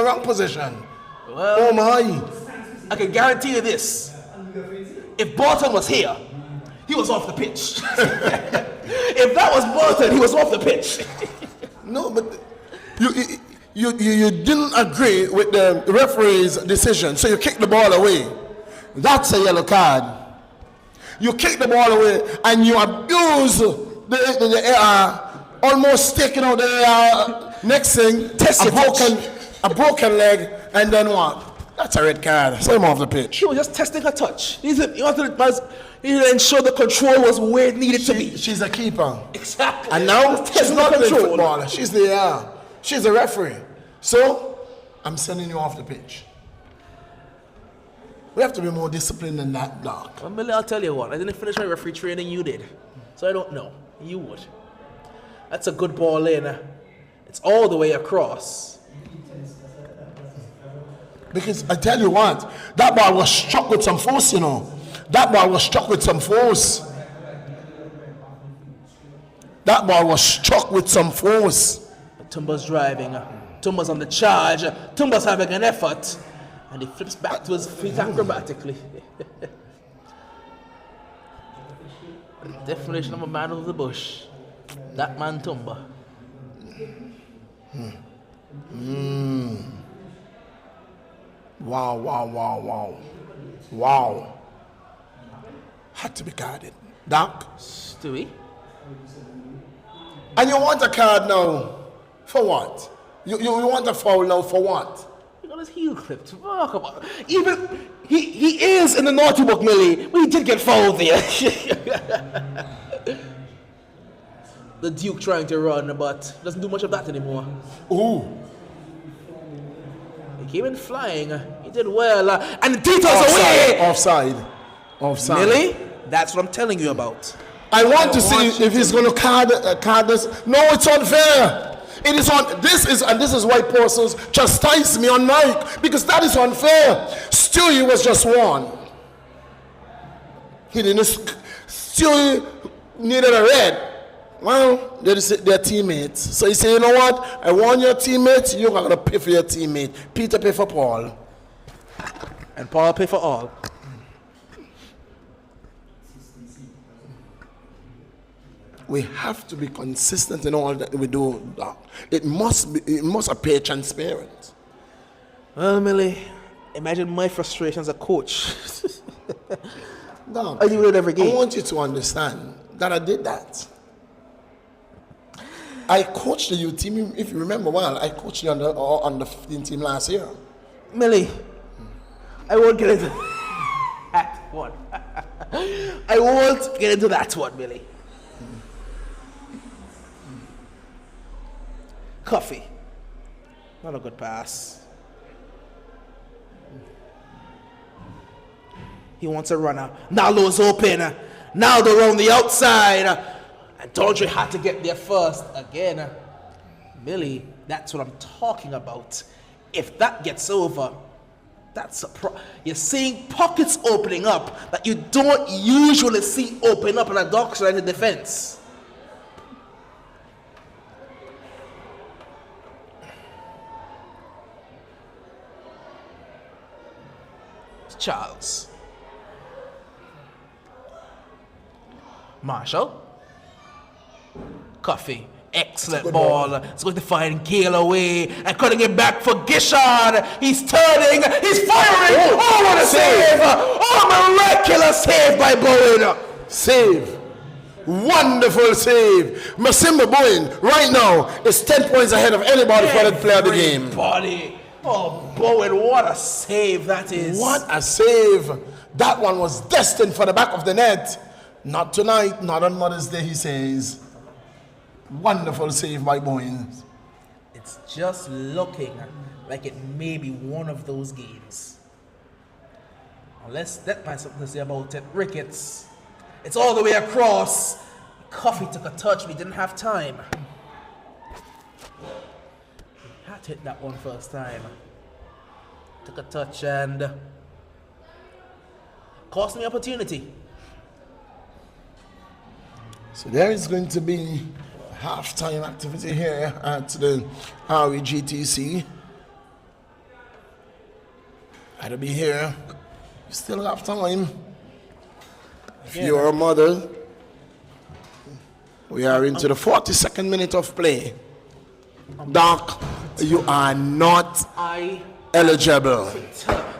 wrong position. Well, oh my! I can guarantee you this. If Bolton was here, he was off the pitch. If that was Bolton, he was off the pitch. No, but you didn't agree with the referee's decision, so you kicked the ball away. That's a yellow card. You kick the ball away and you abuse the almost taking out the next thing, a broken leg, and then what? That's a red card. Send him off the pitch. She was just testing her touch. He wanted to ensure the control was where it needed to be. She's a keeper. Exactly. And now she's not the footballer. She's the she's the referee. So I'm sending you off the pitch. We have to be more disciplined than that, Doc. Well, Millie, I'll tell you what. I didn't finish my referee training. You did. So I don't know. You would. That's a good ball in. It's all the way across. Because I tell you what, that ball was struck with some force, you know. That ball was struck with some force. That ball was struck with some force. Tumba's driving. Tumba's on the charge. Tumba's having an effort. And he flips back to his feet acrobatically. Definition of a man of the bush. That man Tumba. Wow. Had to be guarded. Doc? Stewie? And you want a card now? For what? You want a foul now for what? He got his heel clipped. Oh, come on. Even he is in the naughty book, Millie. But he did get fouled there. The Duke trying to run, but doesn't do much of that anymore. Ooh. He came in flying. He did well. And the details away! Offside. Millie, that's what I'm telling you about. I want to see if he's going to card this. No, it's unfair. It is on. This is why persons chastise me on mic, because that is unfair. Stewie was just one. He didn't. Stewie needed a red. Well, they're teammates. So he said, you know what? I want your teammates. You're going to pay for your teammate. Peter pay for Paul. And Paul pay for all. We have to be consistent in all that we do. It must appear transparent. Well, Millie, imagine my frustration as a coach. No, I do it every game. I want you to understand that I did that. I coached the youth team. If you remember well, I coached the under 15 team last year. Millie, I won't get into that one. I won't get into that one, Millie. Coffee. Not a good pass. He wants a runner. Naldo's open. Naldo around the outside. And Dondre had to get there first. Again. Millie, that's what I'm talking about. If that gets over, that's a you're seeing pockets opening up that you don't usually see open up in a dock-sided defense. Charles. Marshall. Coffee. Excellent ball. It's going to find Gale away and cutting it back for Gishard. He's turning. He's firing. Oh, what a save. Oh, miraculous save by Bowen. Save. Wonderful save. Masimba Bowen right now is 10 points ahead of anybody for that player of the game. Body. Oh, Bowen, what a save that is. What a save. That one was destined for the back of the net. Not tonight, not on Mother's Day, he says. Wonderful save by Bowen. It's just looking like it may be one of those games. Unless that might have something to say about it. Ricketts. It's all the way across. Coffee took a touch, but he didn't have time. Hit that one first time. Took a touch and cost me opportunity. So there is going to be halftime activity here at the REGTC. I'll be here Still have time. If you're a mother, we are into the 42nd minute of play. Doc, you are not eligible.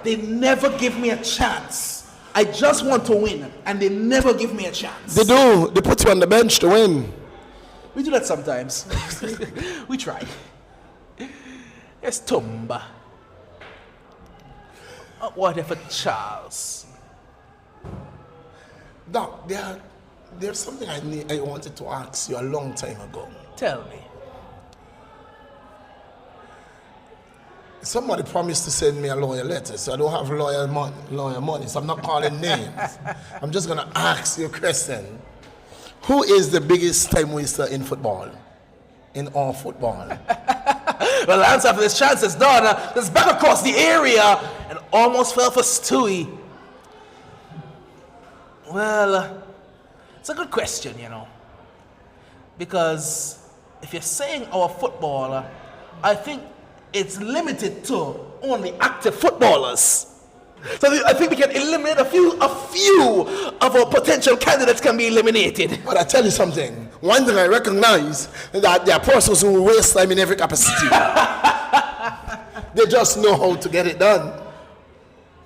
They never give me a chance. I just want to win, and they never give me a chance. They do. They put you on the bench to win. We do that sometimes. We try. It's Tumba. What if Charles? Doc, there's something I wanted to ask you a long time ago. Tell me. Somebody promised to send me a lawyer letter, so I don't have lawyer money, so I'm not calling names. I'm just going to ask you a question. Who is the biggest time waster in football? In all football? Well, the answer for this chance is done. It's back across the area and almost fell for Stewie. Well, it's a good question, you know. Because if you're saying our footballer, I think it's limited to only active footballers. So I think we can eliminate a few of our potential candidates can be eliminated. But I tell you something. One thing I recognize is that there are persons who waste time in every capacity. They just know how to get it done.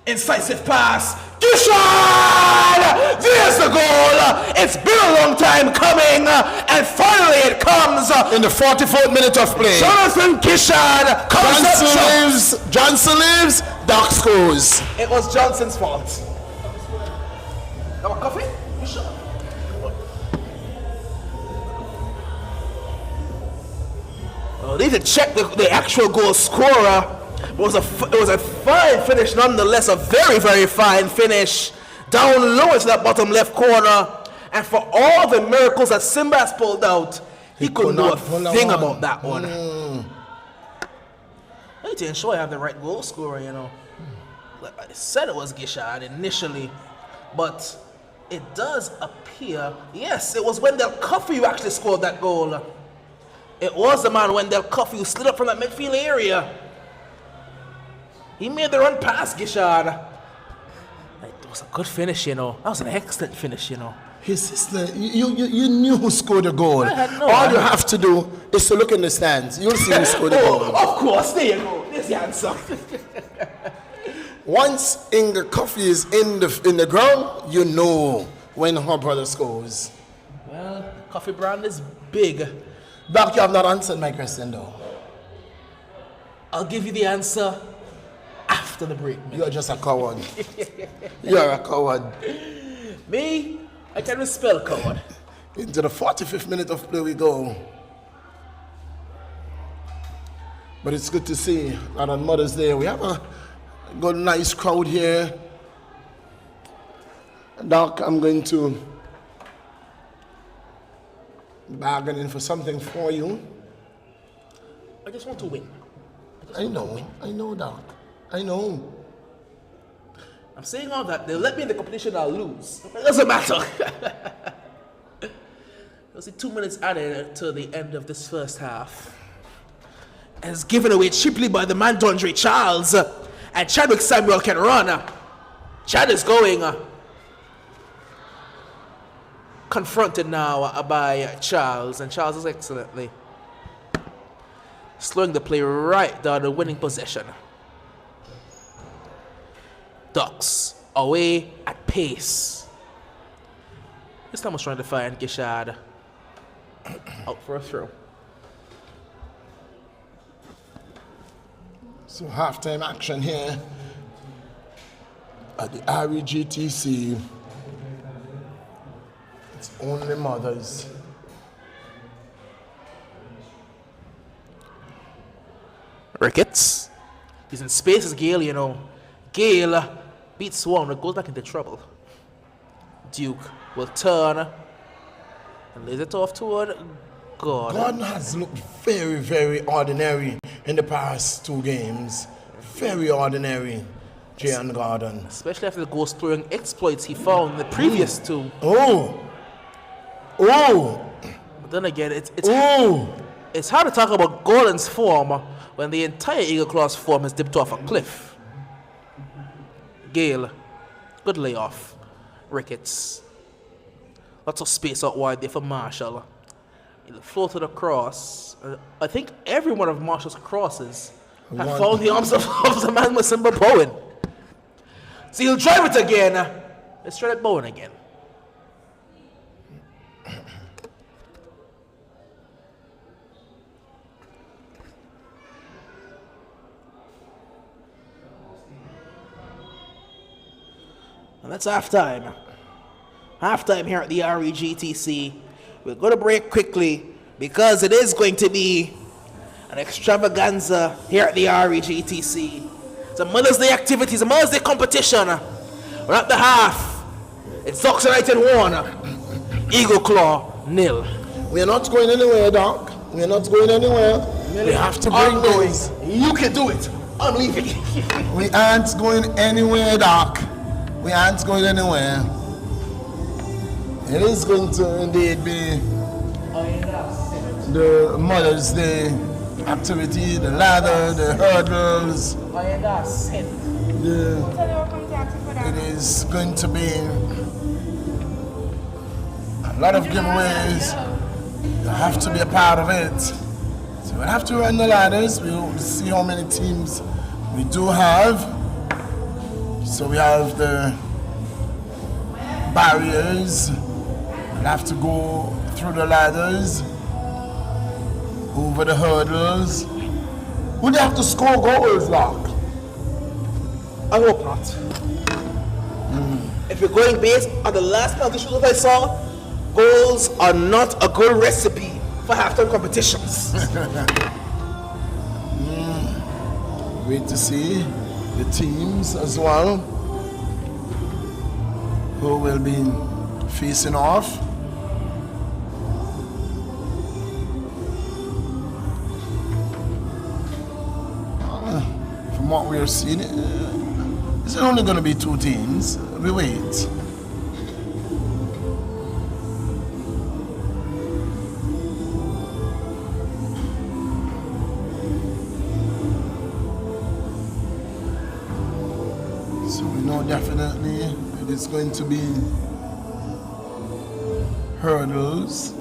Incisive pass. Gishad! There's the goal. It's been a long time coming, and finally it comes. In the 44th minute of play. Jonathan Gishad comes up. Johnson lives. Doc scores. It was Johnson's fault. Have a coffee? You sure? Oh, they need to check the actual goal scorer. It was a fine finish nonetheless, a very, very fine finish. Down low into that bottom left corner. And for all the miracles that Simba has pulled out, he couldn't do a thing about that one. I need to ensure I have the right goal scorer, you know. Like I said it was Gishad initially, but it does appear, yes, it was Wendell Coffey who actually scored that goal. It was the man Wendell Coffey who slid up from that midfield area. He made the run past Gishad. It was a good finish, you know. That was an excellent finish, you know. His sister, you knew who scored the goal. I had no All idea. you have to do is to look in the stands. You'll see who scored the goal. Of course, there you go. There's the answer. Once Inga Coffey is in the ground, you know when her brother scores. Well, Coffee brand is big. Doc, you have not answered my question though. I'll give you the answer after the break. Man. You're just a coward. You're a coward. Me? I can spell coward. Into the 45th minute of play we go. But it's good to see that on Mother's Day we have a good nice crowd here. Doc, I'm going to bargain in for something for you. I just want to win. I know, Doc. I know. I'm saying all that. They'll let me in the competition, I'll lose. It doesn't matter. There's 2 minutes added to the end of this first half. And it's given away cheaply by the man Dondre Charles. And Chadwick Samuel can run. Chad is going. Confronted now by Charles. And Charles is excellently slowing the play right down the winning possession. Ducks away at pace. This time I was trying to find Gishad out for a throw. So halftime action here at the REGTC. It's only mothers. Ricketts. He's in space as Gale, you know. Gale beats Swan, goes back into trouble. Duke will turn and lays it off toward Gordon. Gordon has looked very, very ordinary in the past 2 games. Very ordinary, Jayon Gordon. Especially after the goal scoring exploits he found in the previous 2. Oh! But then again, it's hard to talk about Gordon's form when the entire Eagle Claws form has dipped off a cliff. Gale Good layoff. Ricketts. Lots of space out wide there for Marshall. He'll float it across. I think every one of Marshall's crosses have found the arms of the man with Simba Bowen. So he'll drive it again. Let's try that Bowen again. And that's halftime. Halftime here at the REGTC. We're going to break quickly because it is going to be an extravaganza here at the REGTC. It's a Mother's Day activity, it's a Mother's Day competition. We're at the half. It's Ducks United 1, Eagle Claw 0. We are not going anywhere, Doc. We are not going anywhere. We have to bring this. You can do it. I'm leaving. We aren't going anywhere, Doc. We aren't going anywhere. It is going to indeed be the Mother's Day activity, the ladder, the hurdles. It is going to be a lot of giveaways. You have to be a part of it. So we'll have to run the ladders. We'll see how many teams we do have. So we have the barriers. We'll have to go through the ladders, over the hurdles. Would they have to score goals, Doc? I hope not. If you're going based on the last penalty shootouts I saw, goals are not a good recipe for halftime competitions. Wait to see the teams as well who will be facing off. From what we're seeing, it's only going to be 2 teams. We wait. So we know definitely it is going to be hurdles.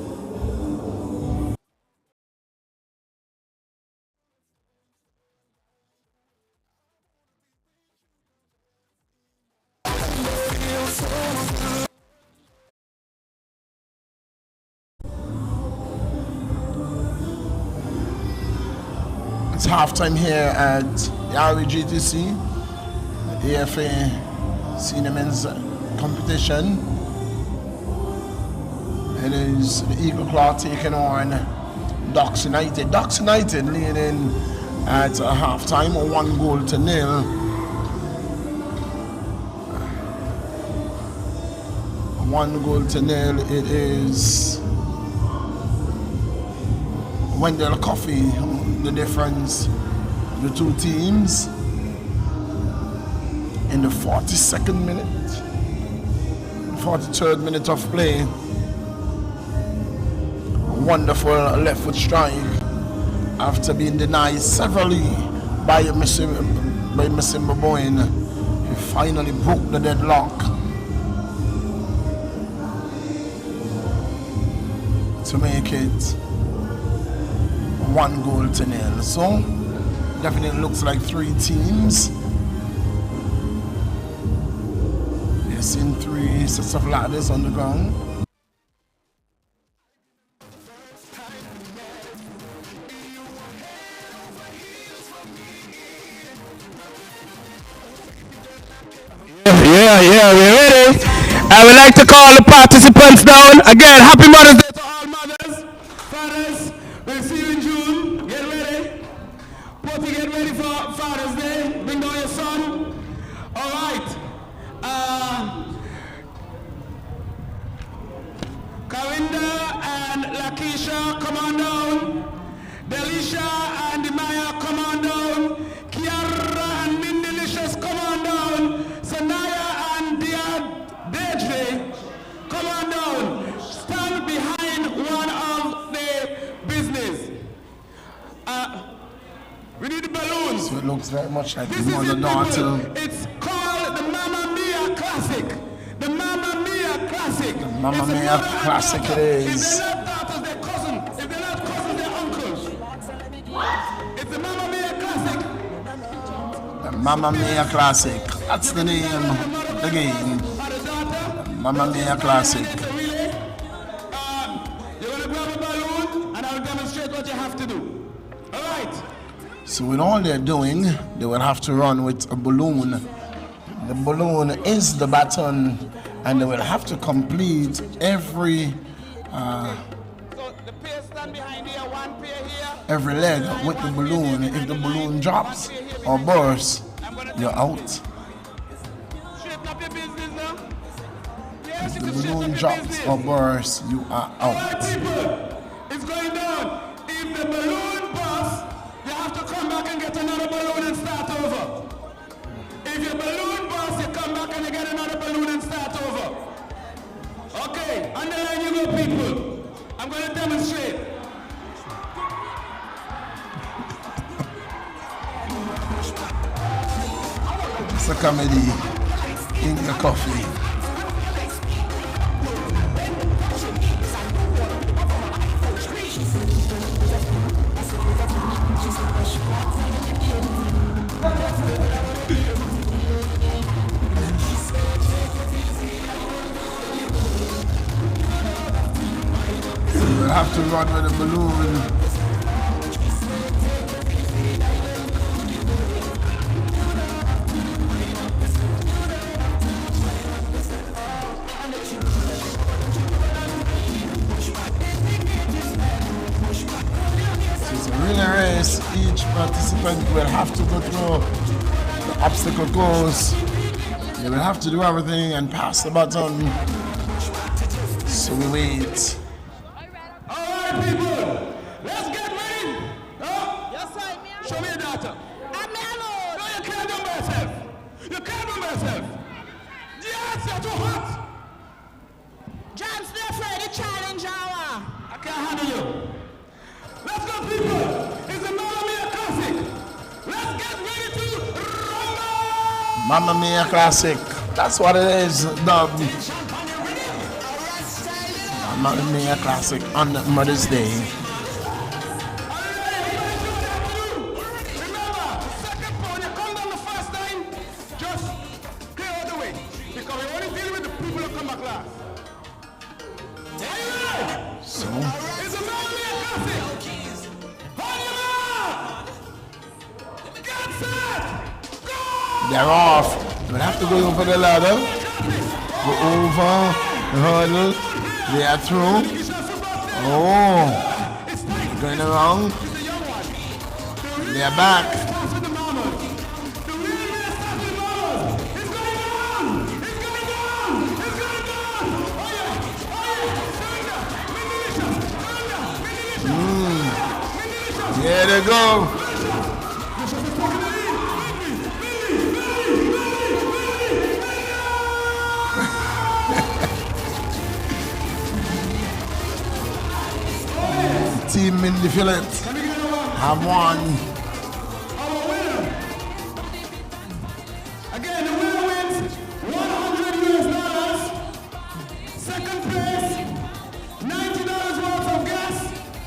It's halftime here at the REGTC, the AFA Senior Men's Competition. It is the Eagle Claw taking on Ducks United. Ducks United leading at halftime, 1-0. 1-0. It is Wendell Coffee, the difference, the 2 teams. In the 42nd minute, 43rd minute of play, a wonderful left foot strike after being denied severally by Masimba Bowen. He finally broke the deadlock to make it 1-0. So definitely looks like 3 teams. You've seen 3 sets of ladders on the ground. Yeah, we're ready. I would like to call the participants down. Again, happy Mother's Day to all mothers, fathers. We'll see you in June. Get ready. Potty, get ready for Father's Day. Bring down your son. All right. Karinda and Lakisha, come on down. Delisha and Demaya, come on down. Kiara and Mindelicious, come on down. Sanaya and Deidre, come on down. Stand behind one of the business. We need the balloons. So it looks very much like This the is mother it, daughter. people. It's called the Mamma Mia Classic. Mamma Mia classic it is. If they're not daughters, they're cousins. If they're not cousins, they're uncles. It's the Mamma Mia classic. The Mamma Mia classic. That's the name of the game. Mamma Mia classic. You're going to grab a balloon and I'll demonstrate what you have to do. All right. So with all they're doing, they will have to run with a balloon. The balloon is the baton, and they will have to complete every every leg with the balloon. If the balloon drops or bursts, you're out. If the balloon drops or bursts, you are out. People, it's going down. If the balloon bursts, you have to come back and get another balloon and start over. If your balloon bursts, you come back and you get another balloon and start over. Okay, underline you go, people. I'm going to demonstrate. It's a comedy in the coffee. You have to run with a balloon. It's a relay race. Each participant will have to go through the obstacle course. They will have to do everything and pass the baton. So we wait. All right, people. Let's get ready. Yes, sir. Show me your daughter. I'm alone. No, you can't do by yourself. You can't do by yourself. Yes, you're too hot. John's not afraid to challenge our. I can't handle you. Let's go, people. It's a Mamma Mia classic. Let's get ready to rumble. Mamma Mia classic. That's what it is, dubbed. Mamma Mia classic on Mother's Day. Remember, second point, you come down the first time, just clear out the way. Because we only deal with the people who come back last. Are you ready? So It's a Mamma Mia classic. On your mark. Get set. Go. they're off. We'll have to go over the ladder. Go over the hurdle. They are through. Oh, going around. They are back. There they go. Team Mindy Phillips have won. Again, the winner wins $100. Second place, $90 worth of gas.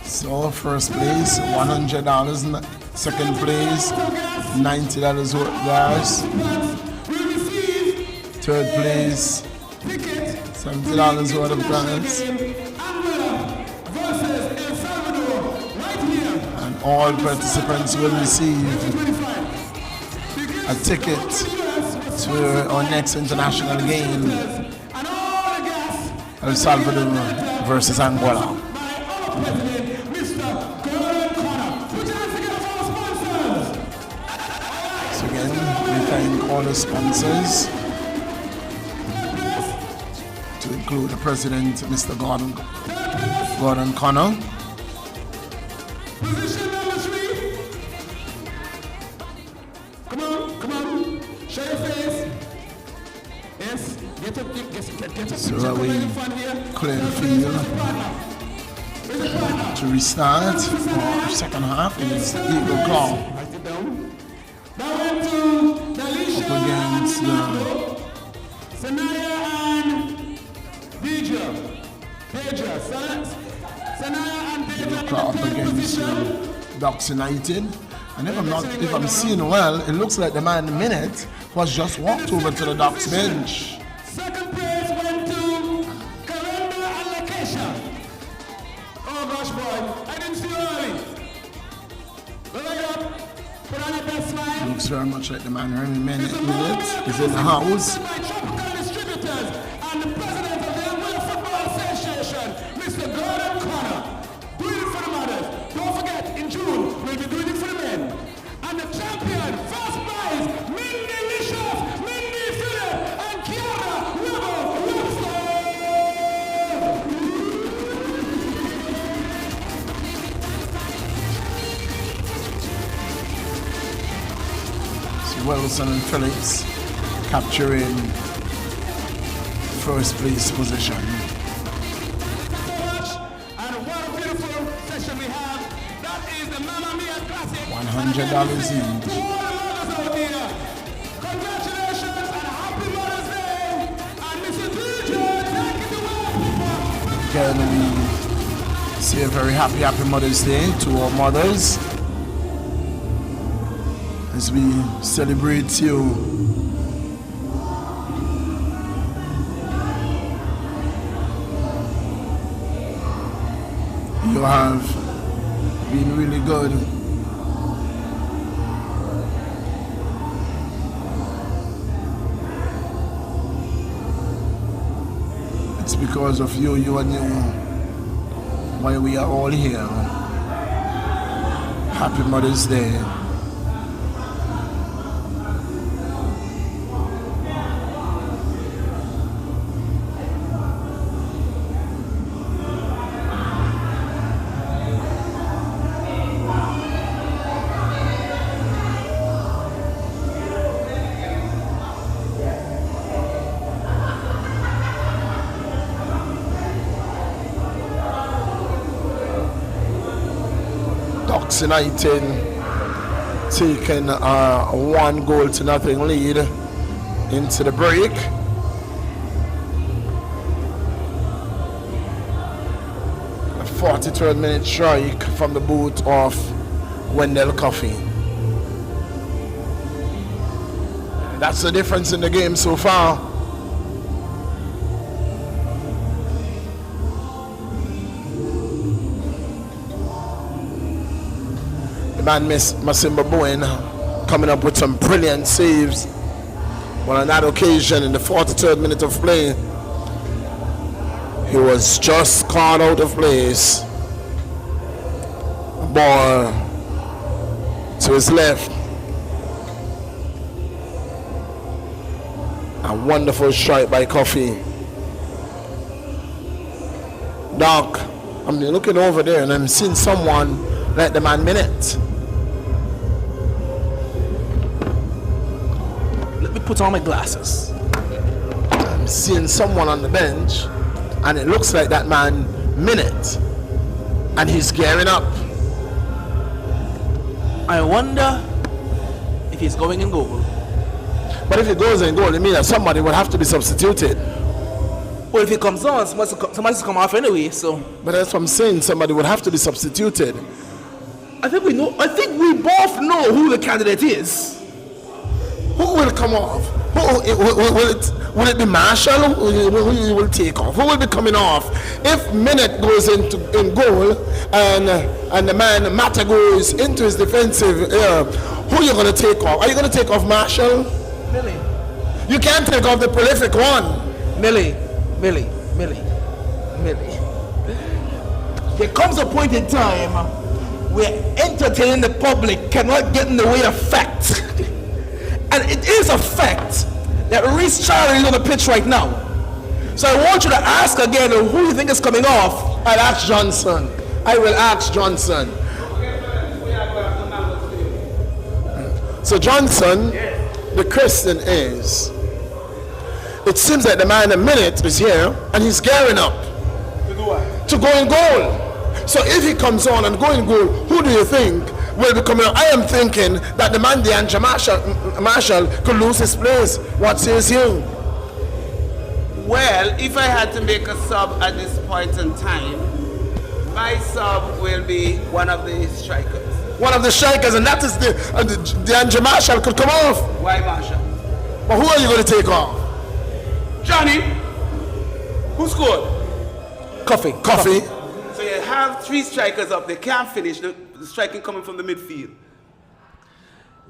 So first place, $100. Second place, $90 worth of gas. We receive Third place, ticket $70 worth of gas. versus El Salvador right here. And all participants will receive a ticket to our next international game, And all the gas El Salvador versus Angola. by our president, Mr. Gordon Connor. Put your hands together for our sponsors. So again, we thank all the sponsors, to include the president, Mr. Gordon Connor. Position number 3. Come on. Show your face. Yes. Get up. So that we Fun here. clear the field to restart our second half. It's the Eagle Claw Write it down. That went to Dalisha up against the Sanaya and Deidre. Deja. Sanaya and Deja in Up the third against position. Ducks United. And if I'm seeing well, it looks like the man Minute was just walked over to the Ducks bench. Second place went to Kalenda and Lakeisha. Oh gosh, boy, I didn't see you early. Go right up, put on your best smile. Looks very much like the man Remy Minute is in the house. By Tropical Distributors and the president of the World Football Association, Mr. Gordon Connor. Doing it for the mothers. Don't forget, in June, we'll be doing it for the men. And the champion, first prize, Mindy Licious, Mindy Phillip, and Kiara Rebel Webster. So Wilson and Phillips capturing first place position. So much, and what a beautiful session we have. That is the Mamma Mia Classic. $100 To all each. the mothers out there, congratulations and happy Mother's Day. And Mr. DJ, thank you to Again, we say a very happy Mother's Day to our mothers as we celebrate you. You have been really good. It's because of you and you why we are all here. Happy Mother's Day. Ducks United taking a 1-0 lead into the break. A 43rd minute strike from the boot of Wendell Coffey. That's the difference in the game so far. The man Miss Masimba Bowen coming up with some brilliant saves. But on that occasion, in the 43rd minute of play, he was just caught out of place. Ball to his left. A wonderful strike by Coffey. Doc, I'm looking over there and I'm seeing someone like the man Minute. Let me put on my glasses. I'm seeing someone on the bench and it looks like that man Minute, and he's gearing up. I wonder if he's going in goal. But if he goes in goal, it means that somebody will have to be substituted. Well, if he comes on, somebody's come off anyway, so. But that's what I'm saying, somebody would have to be substituted. I think we both know who the candidate is. Who will come off? Will it be Marshall who will take off? Who will be coming off? If Minute goes in goal and the man Mata goes into his defensive, who are you going to take off? Are you going to take off Marshall? Millie. You can't take off the prolific one. Millie. There comes a point in time where entertaining the public cannot get in the way of fact. And it is a fact that Reece Charlie is on the pitch right now. So I want you to ask again who you think is coming off. I'll ask Johnson. I will ask Johnson. So Johnson, the question is, it seems like the man a Minute is here and he's gearing up to go in goal. So if he comes on and go in goal, who do you think will be coming on? I am thinking that the man DeAndre Marshall could lose his place. What says you? Well, if I had to make a sub at this point in time, my sub will be one of the strikers. One of the strikers, and that is the Andrew Marshall could come off. Why Marshall? But who are you going to take off? Johnny, who scored? Coffee. So you have 3 strikers up. They can't finish. The striking coming from the midfield.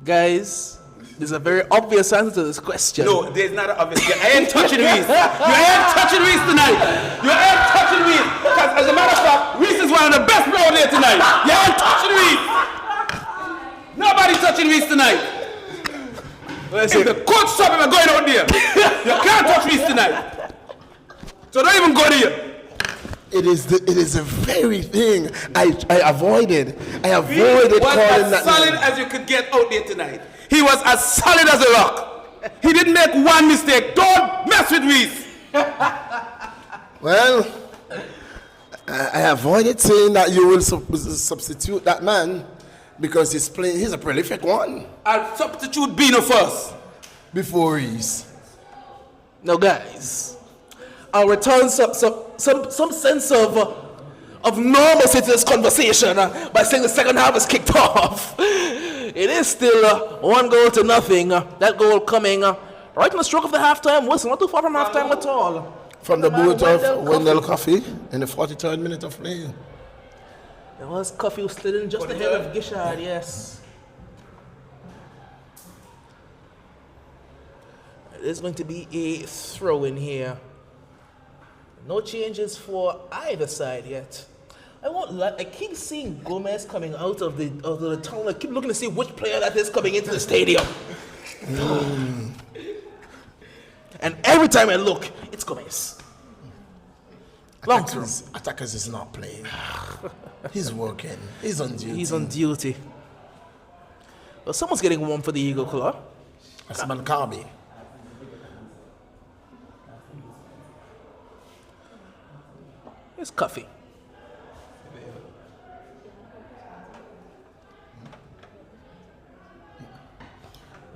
Guys, there's a very obvious answer to this question. No, there's not an obvious. You ain't touching Reese. You ain't touching Reese tonight. You ain't touching Reese. Because as a matter of fact, Reese is one of the best players there tonight. You ain't touching Reese. Nobody touching Reese tonight. If the coach stop him, I'm going out there. You can't touch Reese tonight. So don't even go there. It is the very thing I avoided. I avoided He was calling as that solid name. as you could get out there tonight. He was as solid as a rock. He didn't make one mistake. Don't mess with Reese. Well, I avoided saying that you will substitute that man because he's a prolific one I'll substitute Bino first. before Reese. Now, guys, I'll return some sense of normalcy to this conversation by saying the second half is kicked off. It is still 1-0. That goal coming right in the stroke of the halftime whistle, not too far from halftime at all. From the boot of Wendell Coffee in the 43rd minute of play. It was Coffee who slid in just ahead of Gishard, yes. There's going to be a throw in here. No changes for either side yet. I keep seeing Gomez coming out of the tunnel. I keep looking to see which player that is coming into the stadium. And every time I look, it's Gomez. Long term. Attackers is not playing. He's working. He's on duty. He's on duty. Well, someone's getting one for the Eagle Claw. That's Mankabi. Here's Coffee.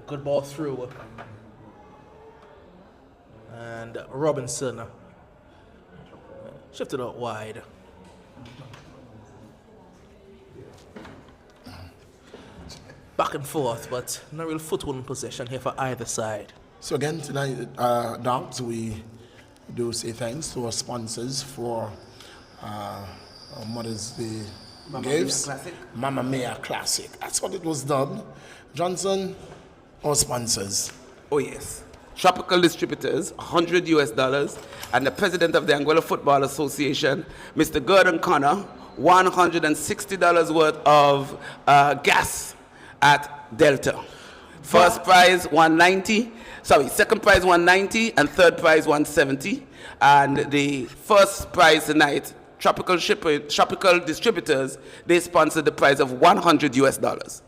Good ball through. And Robinson shifted out wide. Back and forth, but no real foothold in possession here for either side. So again tonight, Dogs, we do say thanks to our sponsors for our Mother's Day gifts. Mamma Mia Classic. That's what it was dubbed. Johnson, our sponsors. Oh yes. Tropical Distributors, $100, and the president of the Anguilla Football Association, Mr. Gordon Connor, $160 worth of gas at Delta. First prize second prize $190 and third prize $170. And the first prize tonight, Tropical Distributors, they sponsored the prize of $100.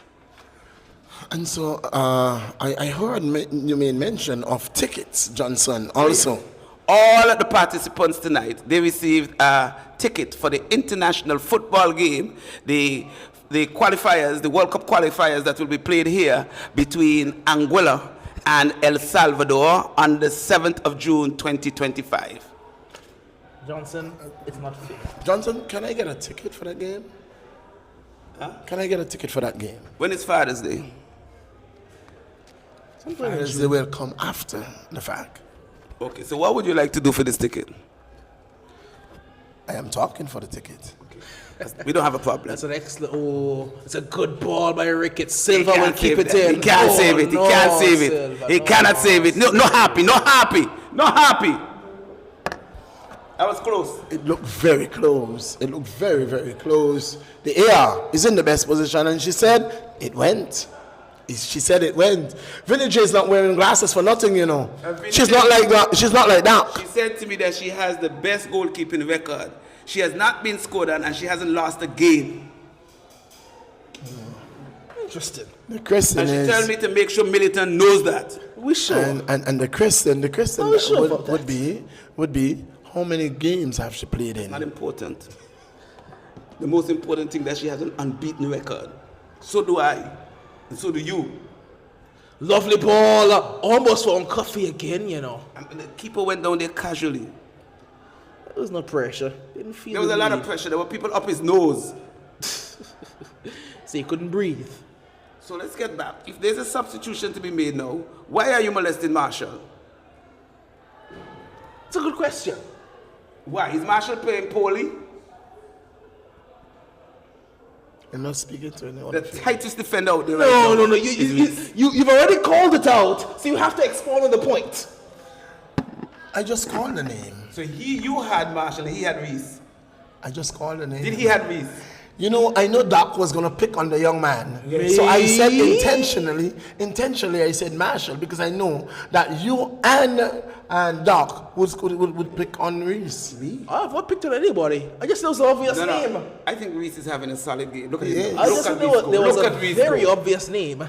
And so I heard you made mention of tickets, Johnson, also. Yes. All the participants tonight, they received a ticket for the international football game, the qualifiers, the World Cup qualifiers that will be played here between Anguilla and El Salvador on the 7th of June, 2025. Johnson, it's not fair. Johnson, can I get a ticket for that game? Huh? Can I get a ticket for that game? When is Father's Day? Father's Day will come after the fact. Okay, so what would you like to do for this ticket? I am talking for the ticket. We don't have a problem. That's an excellent. It's a good ball by Ricketts. Silva will can't keep save it that. in. He can't save it. He can't save it. Silva, He cannot save it. No happy. That was close. It looked very close. It looked very, very close. The AR is in the best position, and she said it went. She said it went. Village is not wearing glasses for nothing, you know. She's not like that. She's not like that. She said to me that she has the best goalkeeping record. She has not been scored on, and she hasn't lost a game. Interesting. The question And she is, told me to make sure Militant knows that. We sure. and the question Are we sure about would be how many games have she played in? Not important. The most important thing that she has an unbeaten record. So do I, and so do you. Lovely ball. Almost found Coffee again, you know. And the keeper went down there casually. There was no pressure. Didn't feel There was the a lot need. of pressure. There were people up his nose. So he couldn't breathe. So let's get back. If there's a substitution to be made now, why are you molesting Marshall? It's a good question. Why? Is Marshall playing poorly? I'm not speaking to anyone. The tightest defender out there No, right now. no, no. is Reese. You've already called it out, so you have to expound on the point. I just called the name. So you had Marshall, he had Reese. I just called the name. Did he have Reese? You know, I know Doc was going to pick on the young man. So I said intentionally I said Marshall because I know that you and Doc would pick on Reese. I've not picked on anybody. I just know it's an obvious name. No. I think Reese is having a solid game. Look at He him. is. I Look just at know Reese there go. was Look a at Reese very go. obvious name.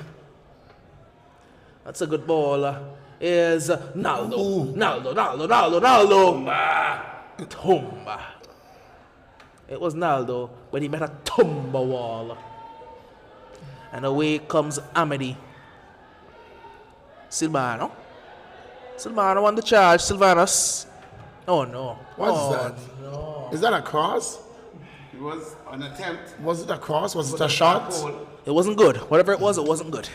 That's a good ball. Is Naldo. Naldo. Tumba. It was Naldo when he met a tumba wall. And away comes Amity. Silvano on the charge. Silvanus. Oh no. What's that? No. Is that a cross? It was an attempt. Was it a cross? Was it a shot? It wasn't good. Whatever it wasn't good.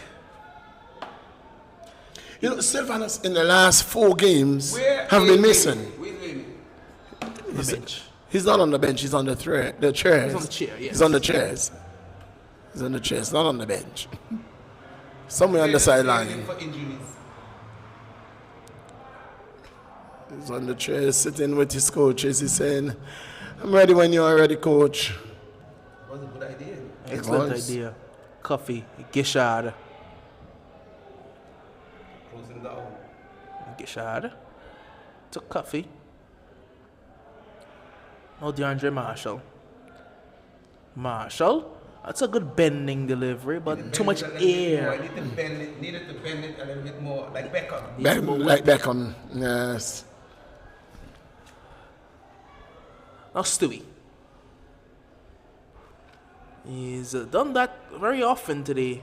You know, Sylvanus in the last 4 games Where have is been Wayne? missing. Where's Wayne? The bench. He's not on the bench. He's on the chairs. He's on the chair, yes. He's on the chairs. He's on the chairs, not on the bench. Somewhere on the sideline. For injuries. He's on the chair sitting with his coaches. He's saying, I'm ready when you're ready, coach. That was a good idea. Excellent was. idea. Coffee, Gishard. Closing down. Gishard. Took Coffee. No DeAndre Marshall. That's a good bending delivery, but too much I air. needed to bend it a little bit more, like Beckham. Like Beckham, yes. Now Stewie. He's done that very often today.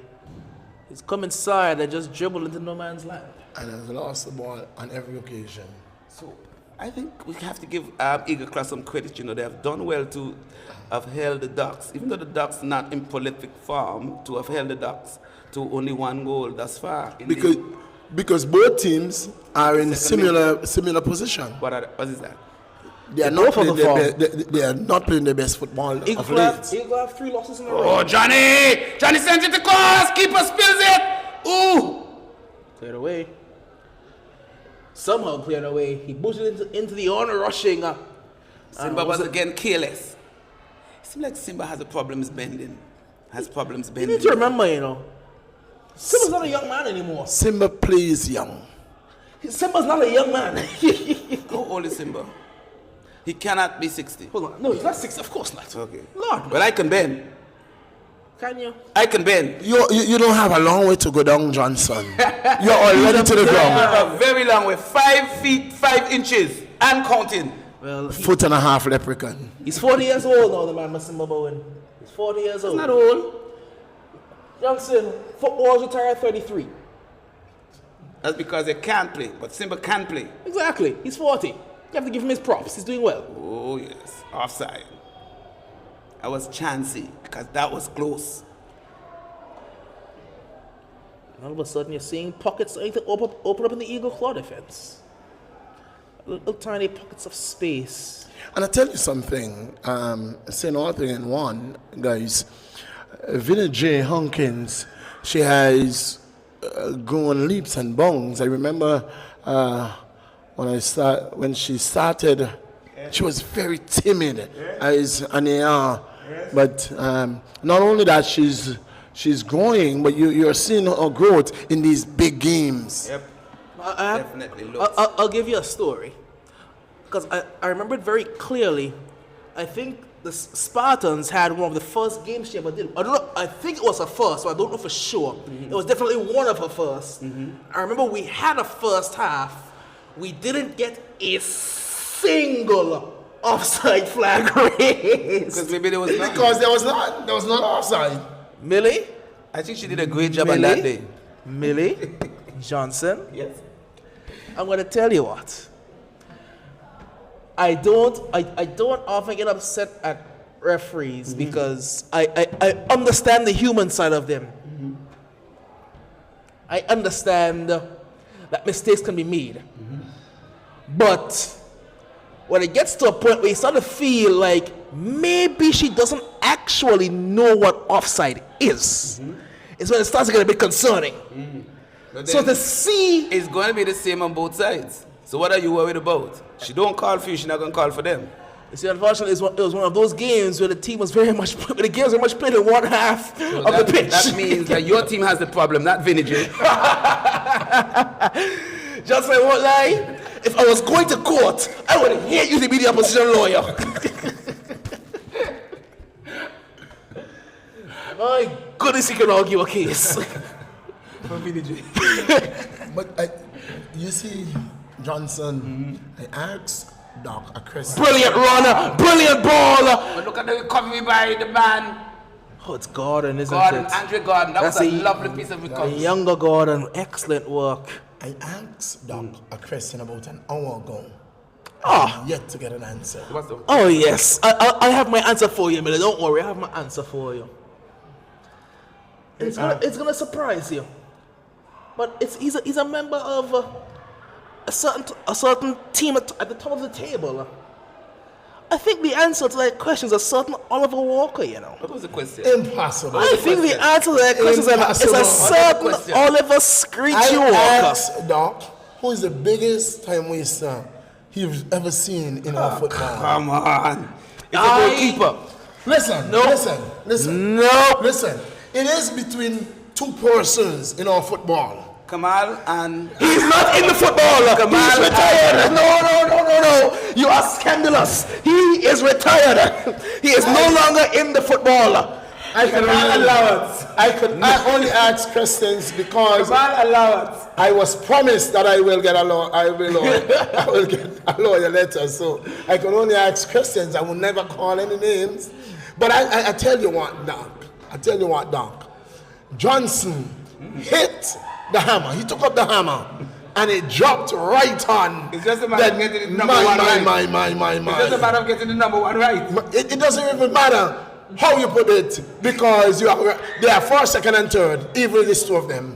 He's come inside and just dribbled into no man's land. And has lost the ball on every occasion. So I think we have to give Eagle Class some credit. You know, they have done well to have held the Ducks, even though the Ducks not in prolific form, to have held the Ducks to only 1 goal thus far. Because both teams are in similar position. What is that? They are not playing they are not playing their best football of Eagle late. have 3 losses in a row. Oh, Johnny sends it to cross. Keeper spills it. Ooh. Cleared away. Somehow cleared away. He boosted into the on-rushing. Simba was again careless. It seems like Simba has problems bending. You need to remember, you know, Simba's not a young man anymore. Simba plays young. Simba's not a young man. How old is Simba? He cannot be 60. Hold on. No, he's not 6. Of course not. Okay. Lord, But I can bend. can you? I can bend. You don't have a long way to go down, Johnson. You're already to the ground. A very long way. 5 feet 5 inches and counting. Well, Foot and a half leprechaun. he's 40 years old now, the man, Simba Bowen. He's 40 years old. Not old. Johnson, football's retired 33. That's because they can't play. But Simba can play. Exactly. He's 40. You have to give him his props. He's doing well. Oh, yes. Offside. That was chancy because that was close. And all of a sudden, you're seeing pockets starting to open up in the Eagle Claw defense. Little tiny pockets of space. And I tell you something, saying all thing in one, guys, Vinnie J. Hunkins, she has grown leaps and bounds. I remember when she started, she was very timid as an AR. But not only that, she's growing, but you're seeing her growth in these big games. Yep. Definitely looks. I'll give you a story. Because I remember it very clearly. I think the Spartans had one of the first games she ever did. I don't know. I think it was her first, but I don't know for sure. It was definitely one of her first. I remember we had a first half. We didn't get a single offside flag raised. Because maybe there was Because there was not offside. Millie? I think she did a great job on that day. Millie Johnson. Yes. I'm gonna tell you what. I don't often get upset at referees because I understand the human side of them. I understand that mistakes can be made. But when it gets to a point where you start to feel like maybe she doesn't actually know what offside is, it's when it starts to get a bit concerning. So to see... It's going to be the same on both sides. So what are you worried about? She don't call for you, she's not going to call for them. You see, unfortunately, it was one of those games where the team was very much... The games were very much played in one half So of the pitch. That means that your team has the problem, not Vintage. Just like won't lie, if I was going to court, I would hate you to be the opposition lawyer. My goodness, you can argue a case. But you see, Johnson, I asked Doc a question. Brilliant runner, brilliant baller. But look at the recovery by the man. Oh, it's Gordon, isn't Gordon, it? Andre Gordon. That That's was a lovely piece of A recovery. younger Gordon, excellent work. I asked Doc a question about an hour ago. Ah. Yet to get an answer. What's the... Oh yes, I have my answer for you, Miller. Don't worry, I have my answer for you. It's gonna surprise you, but he's a member of a certain team at the top of the table. I think the answer to that question is a certain Oliver Walker. You know. What was the question? Impossible. I think the answer to that question is a Impossible. certain Question. Oliver Screechy I Walker. asked Doc, who is the biggest time waster he's ever seen in our football? Come on. It's a goalkeeper. Listen, No. listen. No. Listen, it is between two persons in our football. Kamal and... He's not in the football. He's retired. No. You are scandalous. He is retired. He is no longer in the football. I only ask questions because I was promised that I will get a lawyer letter, so I can only ask questions. I will never call any names. But I tell you what, Doc. Johnson hit the hammer. He took up the hammer and it dropped right on. It's just a matter of getting the number one right. My. It's just a matter of getting the number one right. It doesn't even matter how you put it, because they are first, second, and third. Even these two of them.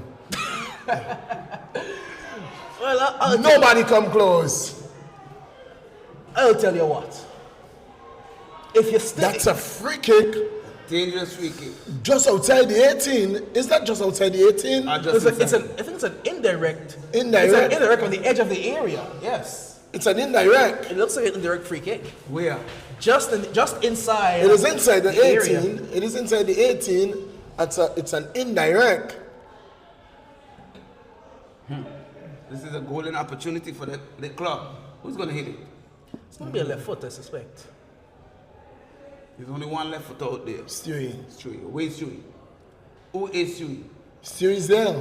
Well, Nobody come close. I'll tell you what. If you still... That's a free kick Dangerous free kick. just outside the 18. Is that just outside the 18? I think it's an indirect. Indirect? It's an indirect on the edge of the area. Yes. It's an indirect. It looks like an indirect free kick. Where? Just inside. It is inside the 18. area. It is inside the 18. It's an indirect. This is a golden opportunity for the club. Who's going to hit it? It's gonna be a left foot, I suspect. There's only one left foot out there. Stewie. Stewie. Where's Stewie? Who is Stewie? Stewie's there.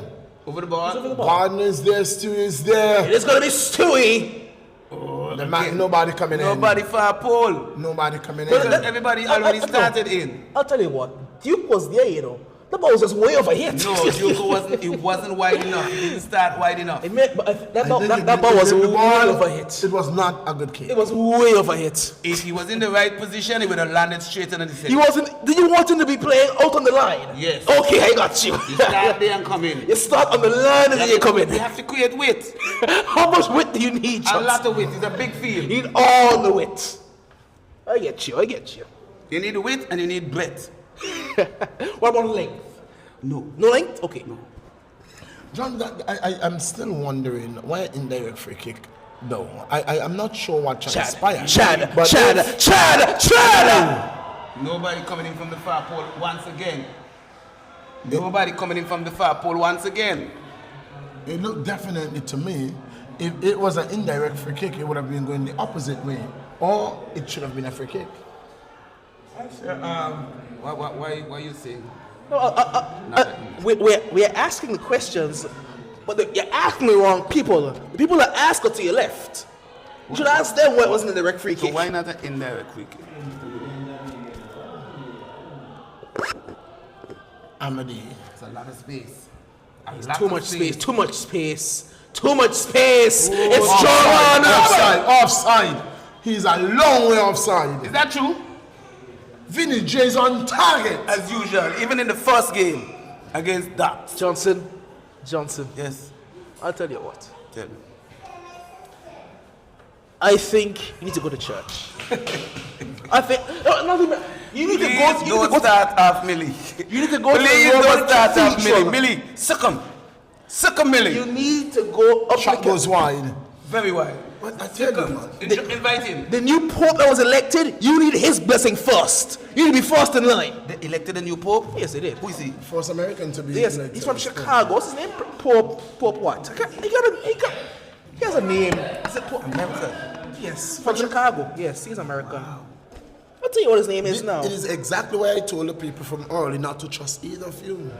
Over the ball? He's over the ball. Gardner is there. Stewie is there. It is gonna be Stewie. Nobody coming in. Nobody far pole. Nobody coming in. Because everybody already started in. I'll tell you what. Duke was there, you know. The ball was just way over here. No, Duke wasn't wide enough. He didn't start wide enough. That ball was way over hit. It was not a good kick. It was way over hit. If he was in the right position, he would have landed straight under the center. He wasn't. Did you want him to be playing out on the line? Yes. Okay, I got you. You start there and come in. You start on the line and then you come in. You have to create width. How much width do you need, A Johnson? lot of width. It's a big field. You need all the width. I get you. You need width and you need breadth. What about length? No. No length? Okay. No. John, I'm still wondering why indirect free kick. No, I'm not sure what transpired. Chad. Nobody coming in from the far pole once again. Nobody coming in from the far pole once again. It looked definitely to me, if it was an indirect free kick, it would have been going the opposite way, or it should have been a free kick. Why are you saying? We're asking the questions, but you're asking the wrong people. The people that ask are to your left. You should ask them what wasn't a direct free So kick. why not an indirect free kick? Amity. It's a lot of space. Too much space. Too much space. Too much space. It's John. Offside. He's a long way offside. Is that true? Vinny J's on target. As usual, even in the first game against Ducks. Johnson. Yes. I'll tell you what. Tell me. I think you need to go to church. I think you need to go. Please don't start off Millie. You need to go Please to the don't Roman start off Cathedral. Millie. Suck him, Millie. You need to go up. Shot goes wide. Very wide. What I tell you, man. Invite him. The new pope that was elected, you need his blessing first. You need to be first in line. They elected a new pope? Yes, they did. Who is he? First American to be Yes, elected. he's from Chicago. What's his name? Pope what? He has a name. Is it Pope? American. Yes, from Chicago. Yes, he's American. I'll tell you what his name is now. It is exactly why I told the people from early not to trust either of you.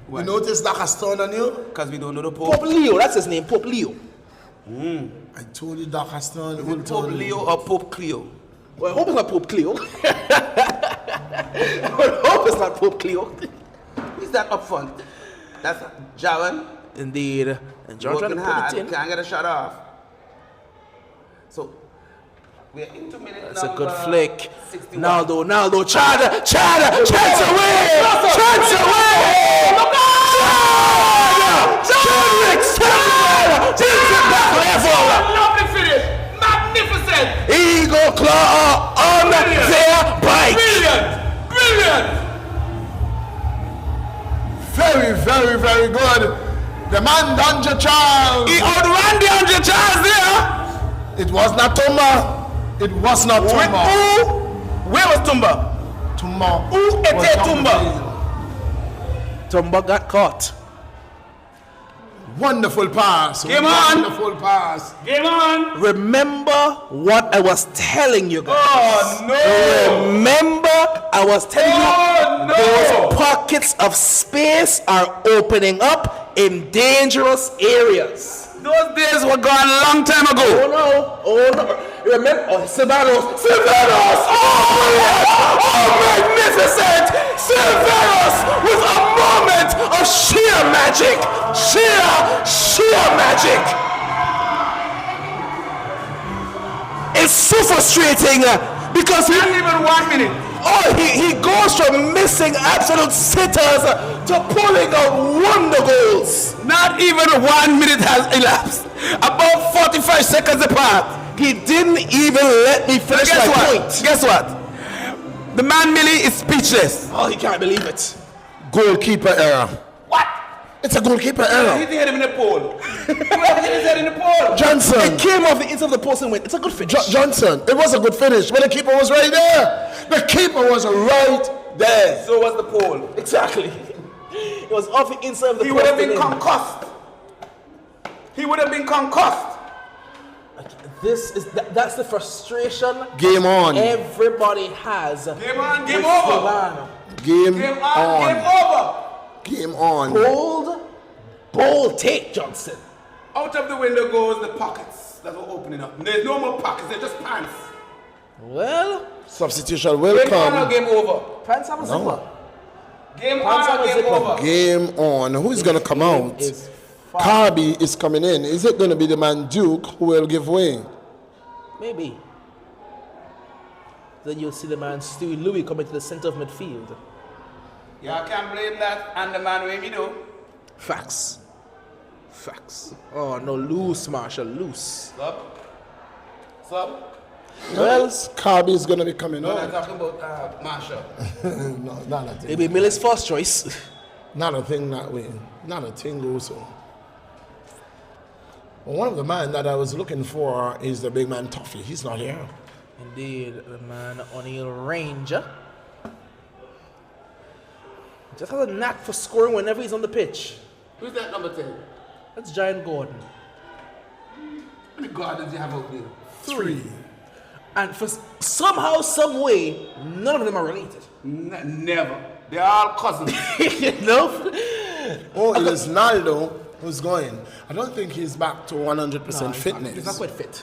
Why? You notice that has turned on you? Because we don't know the pope. Pope Leo, that's his name, Pope Leo. I told you that has turned. Is it Pope Leo or Pope Cleo? Well, I hope it's not Pope Cleo. I hope it's not Pope Cleo. Who's that up front? That's Jaron. Indeed. And John trying to Working put hard. it in. Can't get a shot off. So, we're into minute That's a good number flick. 61. Naldo, chance away! Chance away! Look out! Lovely finish! Magnificent! Eagle claw on their bike. Brilliant! Very, very, very good. The man, Danja Charles. He outran the 100 Charles there! It was not Tumba. It was not With Tumba. who? Where was Tumba? Tumba. Who was ate down Tumba? the Tumba got caught. field. Wonderful pass. Game on. Wonderful pass. Game on! Remember what I was telling you guys. Oh no! Remember I was telling Oh, you those pockets of space are opening up in dangerous areas. Those days were gone a long time ago. Oh no. Remember, Severus. Oh, magnificent. Severus with a moment of sheer magic. Sheer magic. It's so frustrating because Not even 1 minute. he goes from missing absolute sitters to pulling out wonder goals. Not even 1 minute has elapsed. About 45 seconds apart. He didn't even let me finish Guess my what? point. Guess what? The man Millie is speechless. Oh, he can't believe it. Goalkeeper error. What? It's a goalkeeper He error. hit him in the pole. He hit his head in the pole. Johnson. It came off the inside of the post and went. It's a good finish. Johnson. It was a good finish, but the keeper was right there. The keeper was right there. So was the pole. Exactly. It was off the inside of the He post. would have been and in. concussed. He would have been concussed. That's the frustration Game on. everybody has. Game on, game with over. Solano. Game Game on, game on. over. Game on. Bold take, Johnson. Out of the window goes the pockets that were opening up. There's no more pockets, they're just pants. Well, Substitution will Game on or come. game over? pants have a zipper. Game Pants on have or a game zipper. over? Game on. Who is going to come out? Is fine. Carby is coming in. Is it going to be the man Duke who will give way? Maybe. Then you'll see the man Stewie Louis coming to the center of midfield. Yeah, I can't blame that and the man where me do. Facts. Oh no, loose, Marshall, loose. Sub. Well, Carby is going to be coming No, I'm out. talking about Marshall. No, not a thing. Maybe Miller's first choice. Not a thing that way. Not a thing also. Well, one of the men that I was looking for is the big man Toffee. He's not here. Indeed, the man O'Neill Ranger just has a knack for scoring whenever he's on the pitch. Who's that number 10? That's Giant Gordon. How many Gardens you have out there? 3. And for somehow, some way, none of them are related. Never. They're all cousins. You know? Oh, it is Naldo who's going. I don't think he's back to 100% fitness. He's not quite fit.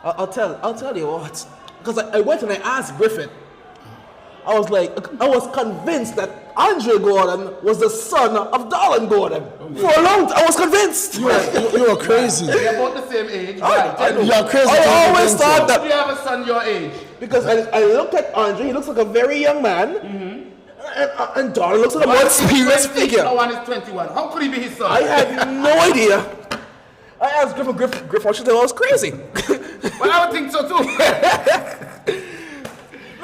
I'll tell you what. Because I went and I asked Griffin. I was convinced that Andre Gordon was the son of Darlin Gordon. For a long time, I was convinced. You are crazy. They're about the same age. You are crazy. I always thought Do that you have a son your age? because I looked at Andre, he looks like a very young man, and Darlin looks like a more experienced figure. No one is 21. How could he be his son? I had no idea. I asked Griffin, she said I was crazy. Well, I would think so too.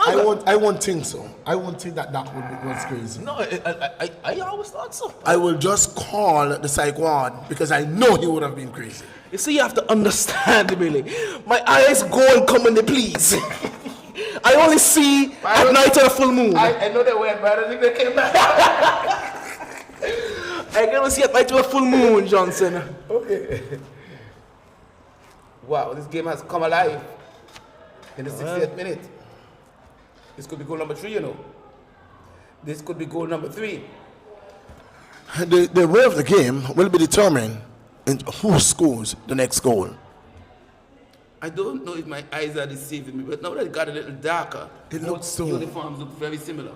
I won't think so. I won't think that was crazy. No, I always thought so. I will just call the psych ward because I know he would have been crazy. You see, you have to understand, Billy. My eyes go and come when they please. I only see at night on a full moon. I know they went, but I don't think they came back. I can only see at night on a full moon, Johnson. Okay. Wow, this game has come alive in the 60th minute. This could be goal number 3, you know. This could be goal number 3. The way of the game will be determined in who scores the next goal. I don't know if my eyes are deceiving me, but now that it got a little darker, It looks so. uniforms look very similar.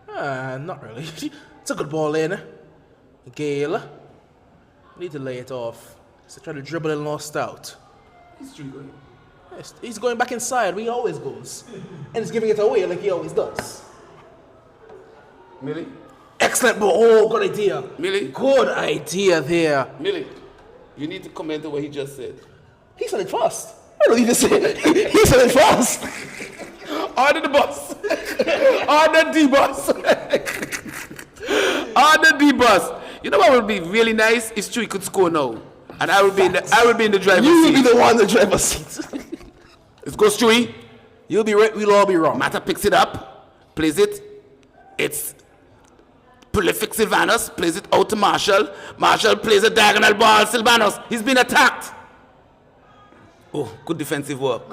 Not really. It's a good ball in. Gale. Need to lay it off. So try to dribble and lost out. He's true going. Yes, he's going back inside where he always goes. And he's giving it away like he always does. Millie? Excellent ball. Oh, good idea. Millie? Good idea there. Millie, you need to comment on what he just said. He said it fast. I don't need to say it. He said it fast. Order the bus. Order the bus. Order the bus. You know what would be really nice? If Chewy could score now. And I would be in the driver's You seat. will be the one in the driver's seat. Let's go, Chewy. You'll be right, we'll all be wrong. Mata picks it up, plays it. It's prolific Sylvanus, plays it out to Marshall. Marshall plays a diagonal ball. Sylvanus, he's been attacked. Oh, good defensive work.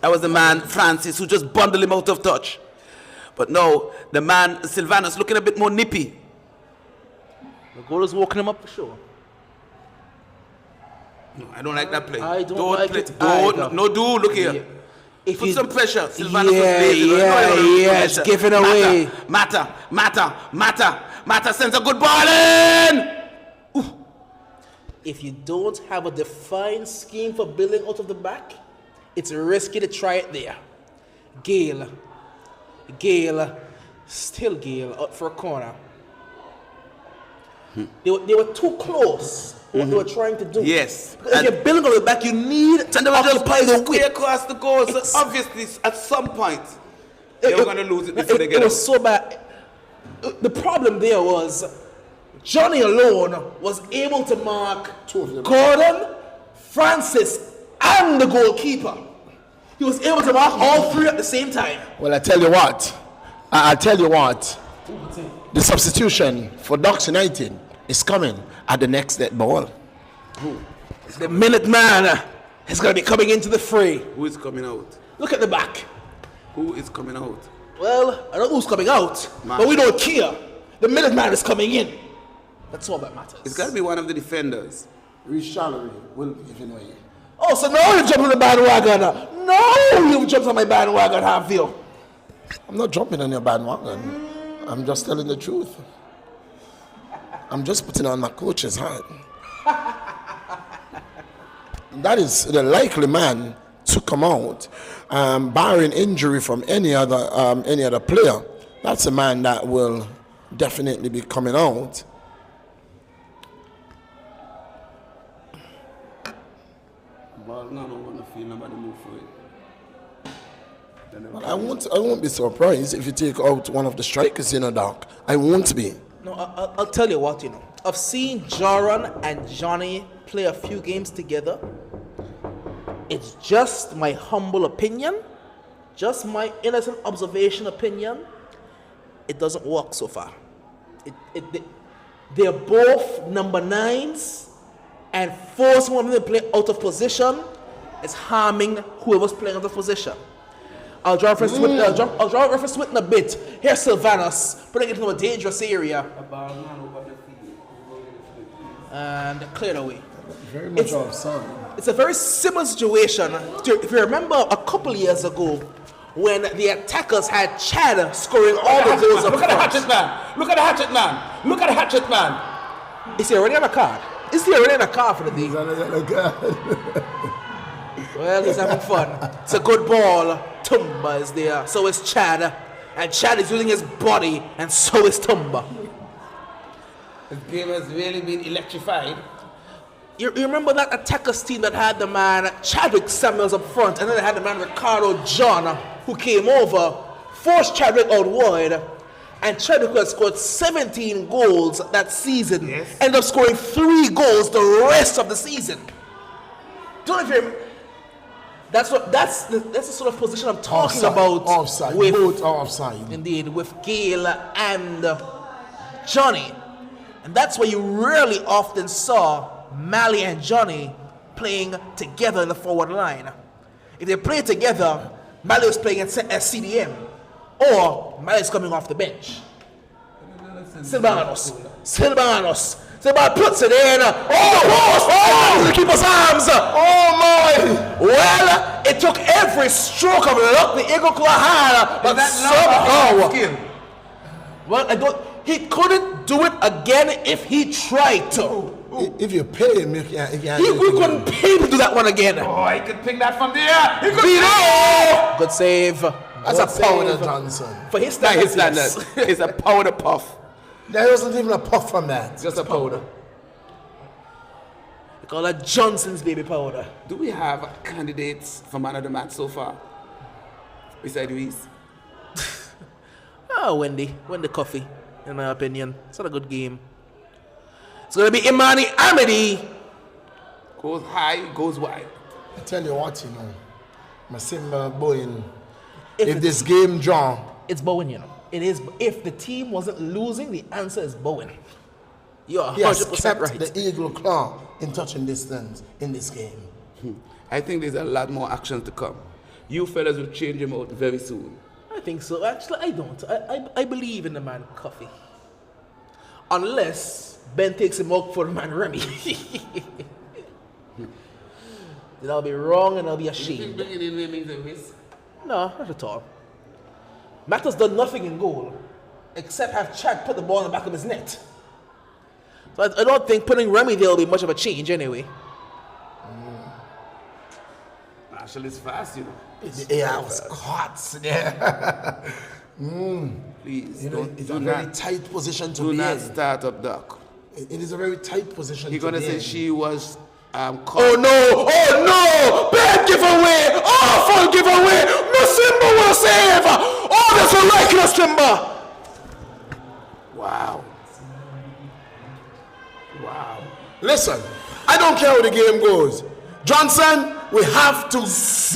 That was the man, Francis, who just bundled him out of touch. But no, the man, Sylvanus, looking a bit more nippy. The goal is walking him up for sure. No, I don't like that play. I don't like play. it either. Don't, no, do, look here. Yeah. If Put you- some pressure. Sylvanus was Yeah, lazy. yes, give it away. Mata sends a good ball in. If you don't have a defined scheme for building out of the back, it's risky to try it there. Gale, still Gale up for a corner. They were too close. What they were trying to do. Yes. If you're building on the back, you need to And they were just occupy the square width. across the goal. So It's- obviously, at some point, they were going to lose it before they It get was out. so bad. The problem there was Johnny alone was able to mark Gordon, Francis, and the goalkeeper. He was able to mark all three at the same time. Well, I tell you what. I'll tell you what. The substitution for Ducks United is coming at the next dead ball. The minute man is going to be coming into the fray. Who is coming out? Look at the back. Who is coming out? Well, I don't know who's coming out, but we don't care. The minute man is coming in. That's all that matters. It's got to be one of the defenders. Rich salary will be given away. Oh, so now you've jumped on the bandwagon. No, you've jumped on my bandwagon, have you? I'm not jumping on your bandwagon. I'm just telling the truth. I'm just putting on my coach's hat. That is the likely man to come out, barring injury from any other player. That's a man that will definitely be coming out. Ball now don't want to feel nobody move for it. I won't be surprised if you take out one of the strikers in a dock. I won't be. No, I'll tell you what, I've seen Joran and Johnny play a few games together. It's just my humble opinion, just my innocent observation opinion. It doesn't work so far. They're both number 9s, and forcing one of them to play out of position is harming whoever's playing out of position. I'll draw a reference with in a bit. Here's Sylvanus putting it into a dangerous area and cleared away. Very much offside. It's a very similar situation. If you remember a couple years ago when the attackers had Chad scoring all the goals up Look at the front. hatchet man. Look at the hatchet man. Look at the hatchet man. Is he already on a card? Is he already on a card for the day? Well, he's having fun. It's a good ball. Tumba is there. So is Chad. And Chad is using his body, and so is Tumba. This game has really been electrified. You remember that attackers team that had the man Chadwick Samuels up front, and then they had the man Ricardo John, who came over, forced Chadwick out wide, and Chadwick had scored 17 goals that season, ended up scoring 3 goals the rest of the season. Don't know if you remember. That's the sort of position I'm talking about. Offside. With, Both are offside. indeed, with Gail and Johnny. And that's where you really often saw Mally and Johnny playing together in the forward line. If they played together, Mally was playing as CDM, or Mally's coming off the bench. Silvanos puts it in. Oh, the keeper's arms. Oh my! Well, it took every stroke of luck the Eagle Claw had, but somehow. Well, he couldn't do it again if he tried to. If you pay him, you can't. He couldn't pay to do that one again. Oh, he could ping that from there. He could Beat ping it. Good save. That's a powder, Johnson. For his Not his standards. standard. It's a powder puff. There wasn't even a puff from that. Just a powder. They call that Johnson's baby powder. Do we have candidates for man of the match so far? Besides Luis? Wendy Coffee, in my opinion. It's not a good game. It's going to be Imani Amity. Goes high, goes wide. I tell you what, Masimba Bowen. If this game draw, It's Bowen, It is. If the team wasn't losing, the answer is Bowen. You're 100% he has kept right. the Eagle Claw in touching distance in this game. I think there's a lot more action to come. You fellas will change him out very soon. I think so. Actually, I don't. I believe in the man Coffee. Unless Ben takes him out for the man Remy. Then I'll be wrong and I'll be ashamed. Bringing in means a risk. No, not at all. Matters done nothing in goal except have Chad put the ball in the back of his net. So I don't think putting Remy there will be much of a change anyway. Marshall is fast, The air was caught there. Please, It's a very tight position to do be not in. start up duck. It is a very tight position He's to gonna be say in. she was caught. Oh no! Bad giveaway! Awful giveaway! Masimba will save! Oh, that's a ridiculous Simba! Wow. Listen, I don't care how the game goes. Johnson, we have to go against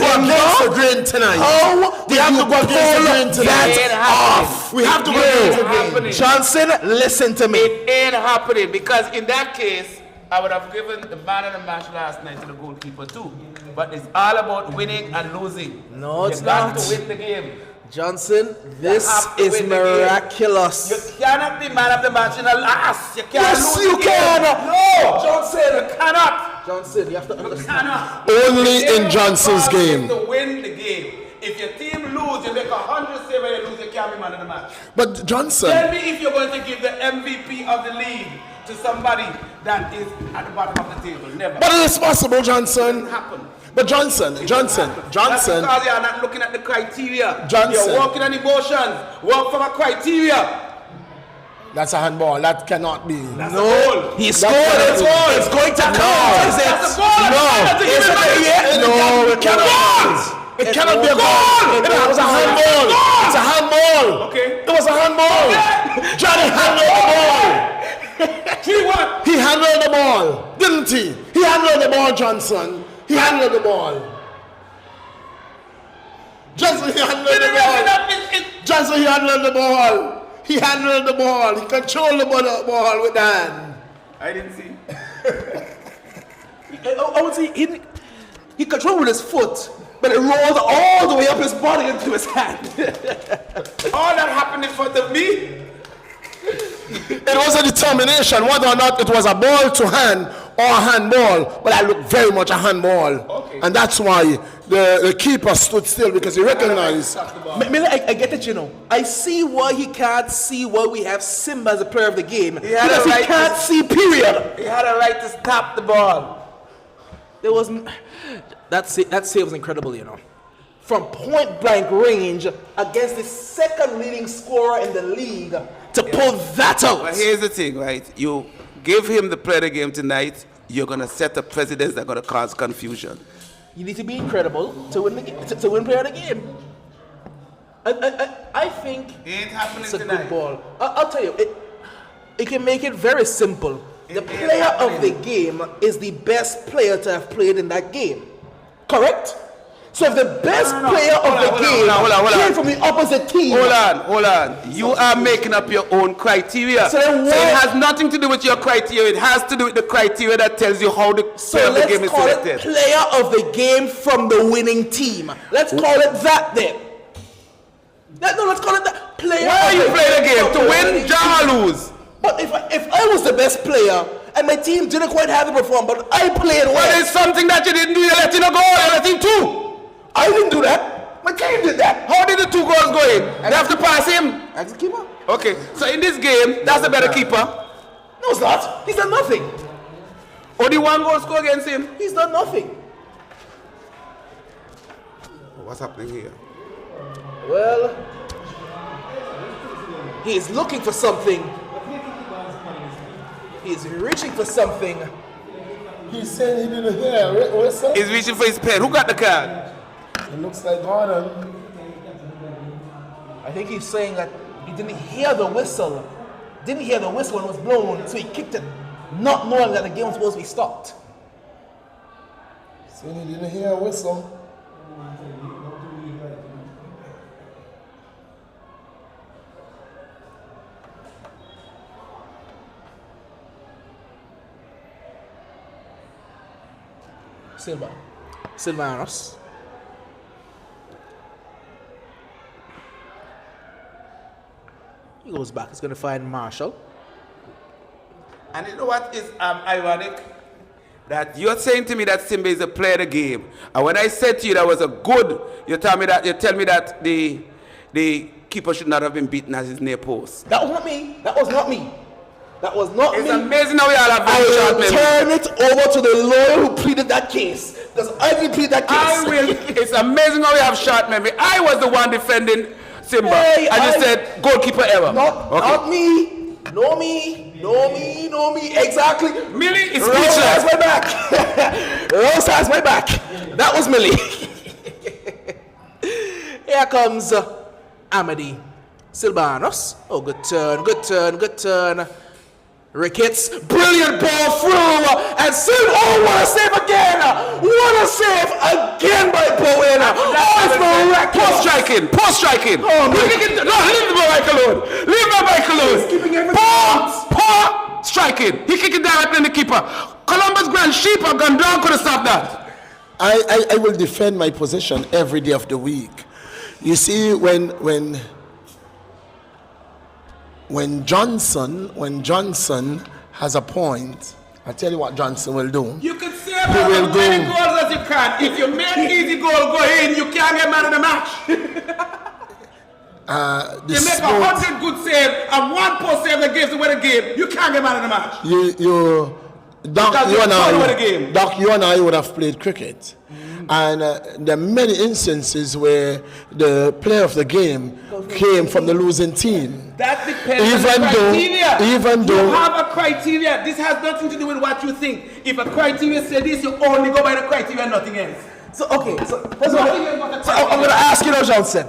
the grain tonight. How We have to go against the grain tonight. off? We have to go against the grain. Happening. Johnson, listen to me. It ain't happening because in that case, I would have given the man of the match last night to the goalkeeper too. But it's all about winning and losing. No, it's you got not. to win the game. Johnson, this have to is win the game. miraculous. You cannot be man of the match in the last. You can't Yes, lose you the game. can. No, Johnson, you cannot. Johnson, you have to understand. Cannot. Only The in game Johnson's is game. to win the game. If your team lose, you make 100 save and you lose, you can't be man of the match. But Johnson, Tell me if you're going to give the MVP of the league to somebody that is at the bottom of the table. Never. but it is possible, Johnson. Doesn't happen. But Johnson, That's because you're not looking at the criteria. Johnson. You're working on emotions. Work from a criteria. that's a handball. That cannot be. That's a goal. He scored it. It's going to count, is it? That's a goal. No. Is it? No, it cannot. It cannot be a goal. It was a handball. It's a handball. Okay. It was a handball. Johnny handled the ball. 3-1. He handled the ball, didn't he? He handled the ball, Johnson. He handled the ball. Johnson, he handled the ball. Johnson, he handled the ball. He handled the ball. He controlled the ball with the hand. I didn't see. I would say he controlled with his foot, but it rolled all the way up his body into his hand. All that happened in front of me. It was a determination whether or not it was a ball to hand or a handball, but I look very much a handball. Okay. And that's why the keeper stood still, because he recognized. Millie, I get it, you know. I see why he can't see why we have Simba as a player of the game. had Because a he right can't to- see, period. He had a right to stop the ball. There was that save was incredible, you know. From point blank range against the second leading scorer in the league to pull that out. But here's the thing, right? You give him the player of the game tonight, you're going to set up precedents that are going to cause confusion. You need to be incredible to win to win player of the game. I think It ain't happening it's a tonight. good ball. I'll tell you, it can make it very simple. The player of the game is the best player to have played in that game. Correct? So if the best player of the game came from the opposite team. Hold on. You are making up your own criteria. So then it has nothing to do with your criteria. It has to do with the criteria that tells you how the player of the game is let's call it selected. player of the game from the winning team. Let's call it that then. No, let's call it that. Player. Why are of you the playing the game? from To the win, winning jam team. or lose? But if I was the best player and my team didn't quite have the perform, but I played Well, well. it's something that you didn't do. You're letting a goal. You're letting two. I didn't do that. My team did that. How did the 2 goals go in? They have to pass him. Ask the keeper. Okay, so in this game, that's a better keeper. No, it's not. He's done nothing. Or the 1 goal score against him. He's done nothing. What's happening here? Well, he is looking for something. He is reaching for something. He said he didn't hear. What's up? He's reaching for his pen. Who got the card? It looks like Gordon. I think he's saying that he didn't hear the whistle. Didn't hear the whistle when it was blown, so he kicked it, not knowing that the game was supposed to be stopped. Said he didn't hear a whistle. Silvanos. He goes back. He's going to find Marshall. And you know what is ironic? That you're saying to me that Simba is a player of the game. And when I said to you that was a good, you tell me that the keeper should not have been beaten at his near post. That was not me. That was not me. That was not It's me. amazing how we all have I very short will memory. turn it over to the lawyer who pleaded that case. Because I didn't plead that case. I will. It's amazing how we have short memory. I was the one defending Simba. Hey, I just said goalkeeper error. Not me. No me. No me. No me. Exactly. Millie is Rose has speechless. my back. Rose has my back. That was Millie. Here comes Amadi Silvanos. Oh, good turn, good turn, good turn. Ricketts, brilliant ball through, and oh, what a save again! What a save again by Bowen! Oh, it's miraculous! Post striking. Oh, my. No, leave my bike alone. Leave my bike alone. keeping everything Poor striking. He kicked it directly in the keeper. Columbus Grand Sheep have gone down, could have stopped that. I will defend my position every day of the week. You see, when Johnson has a point, I tell you what Johnson will do. You can say He about will as many go. goals as you can. If you make easy goal go in, you can't get man of the match. The You make sport- 100 good saves and 1 post save that gives away the game, you can't get man of the match. Doc, Because you're thrown away the game. Doc, you and I would have played cricket. And there are many instances where the player of the game came from the losing team. That depends Even on the though- criteria. even you though- have a criteria. This has nothing to do with what you think. If a criteria say this, you only go by the criteria and nothing else. So, okay, first of all, Nothing else but the so I'm going to criteria. ask you now, Johnson.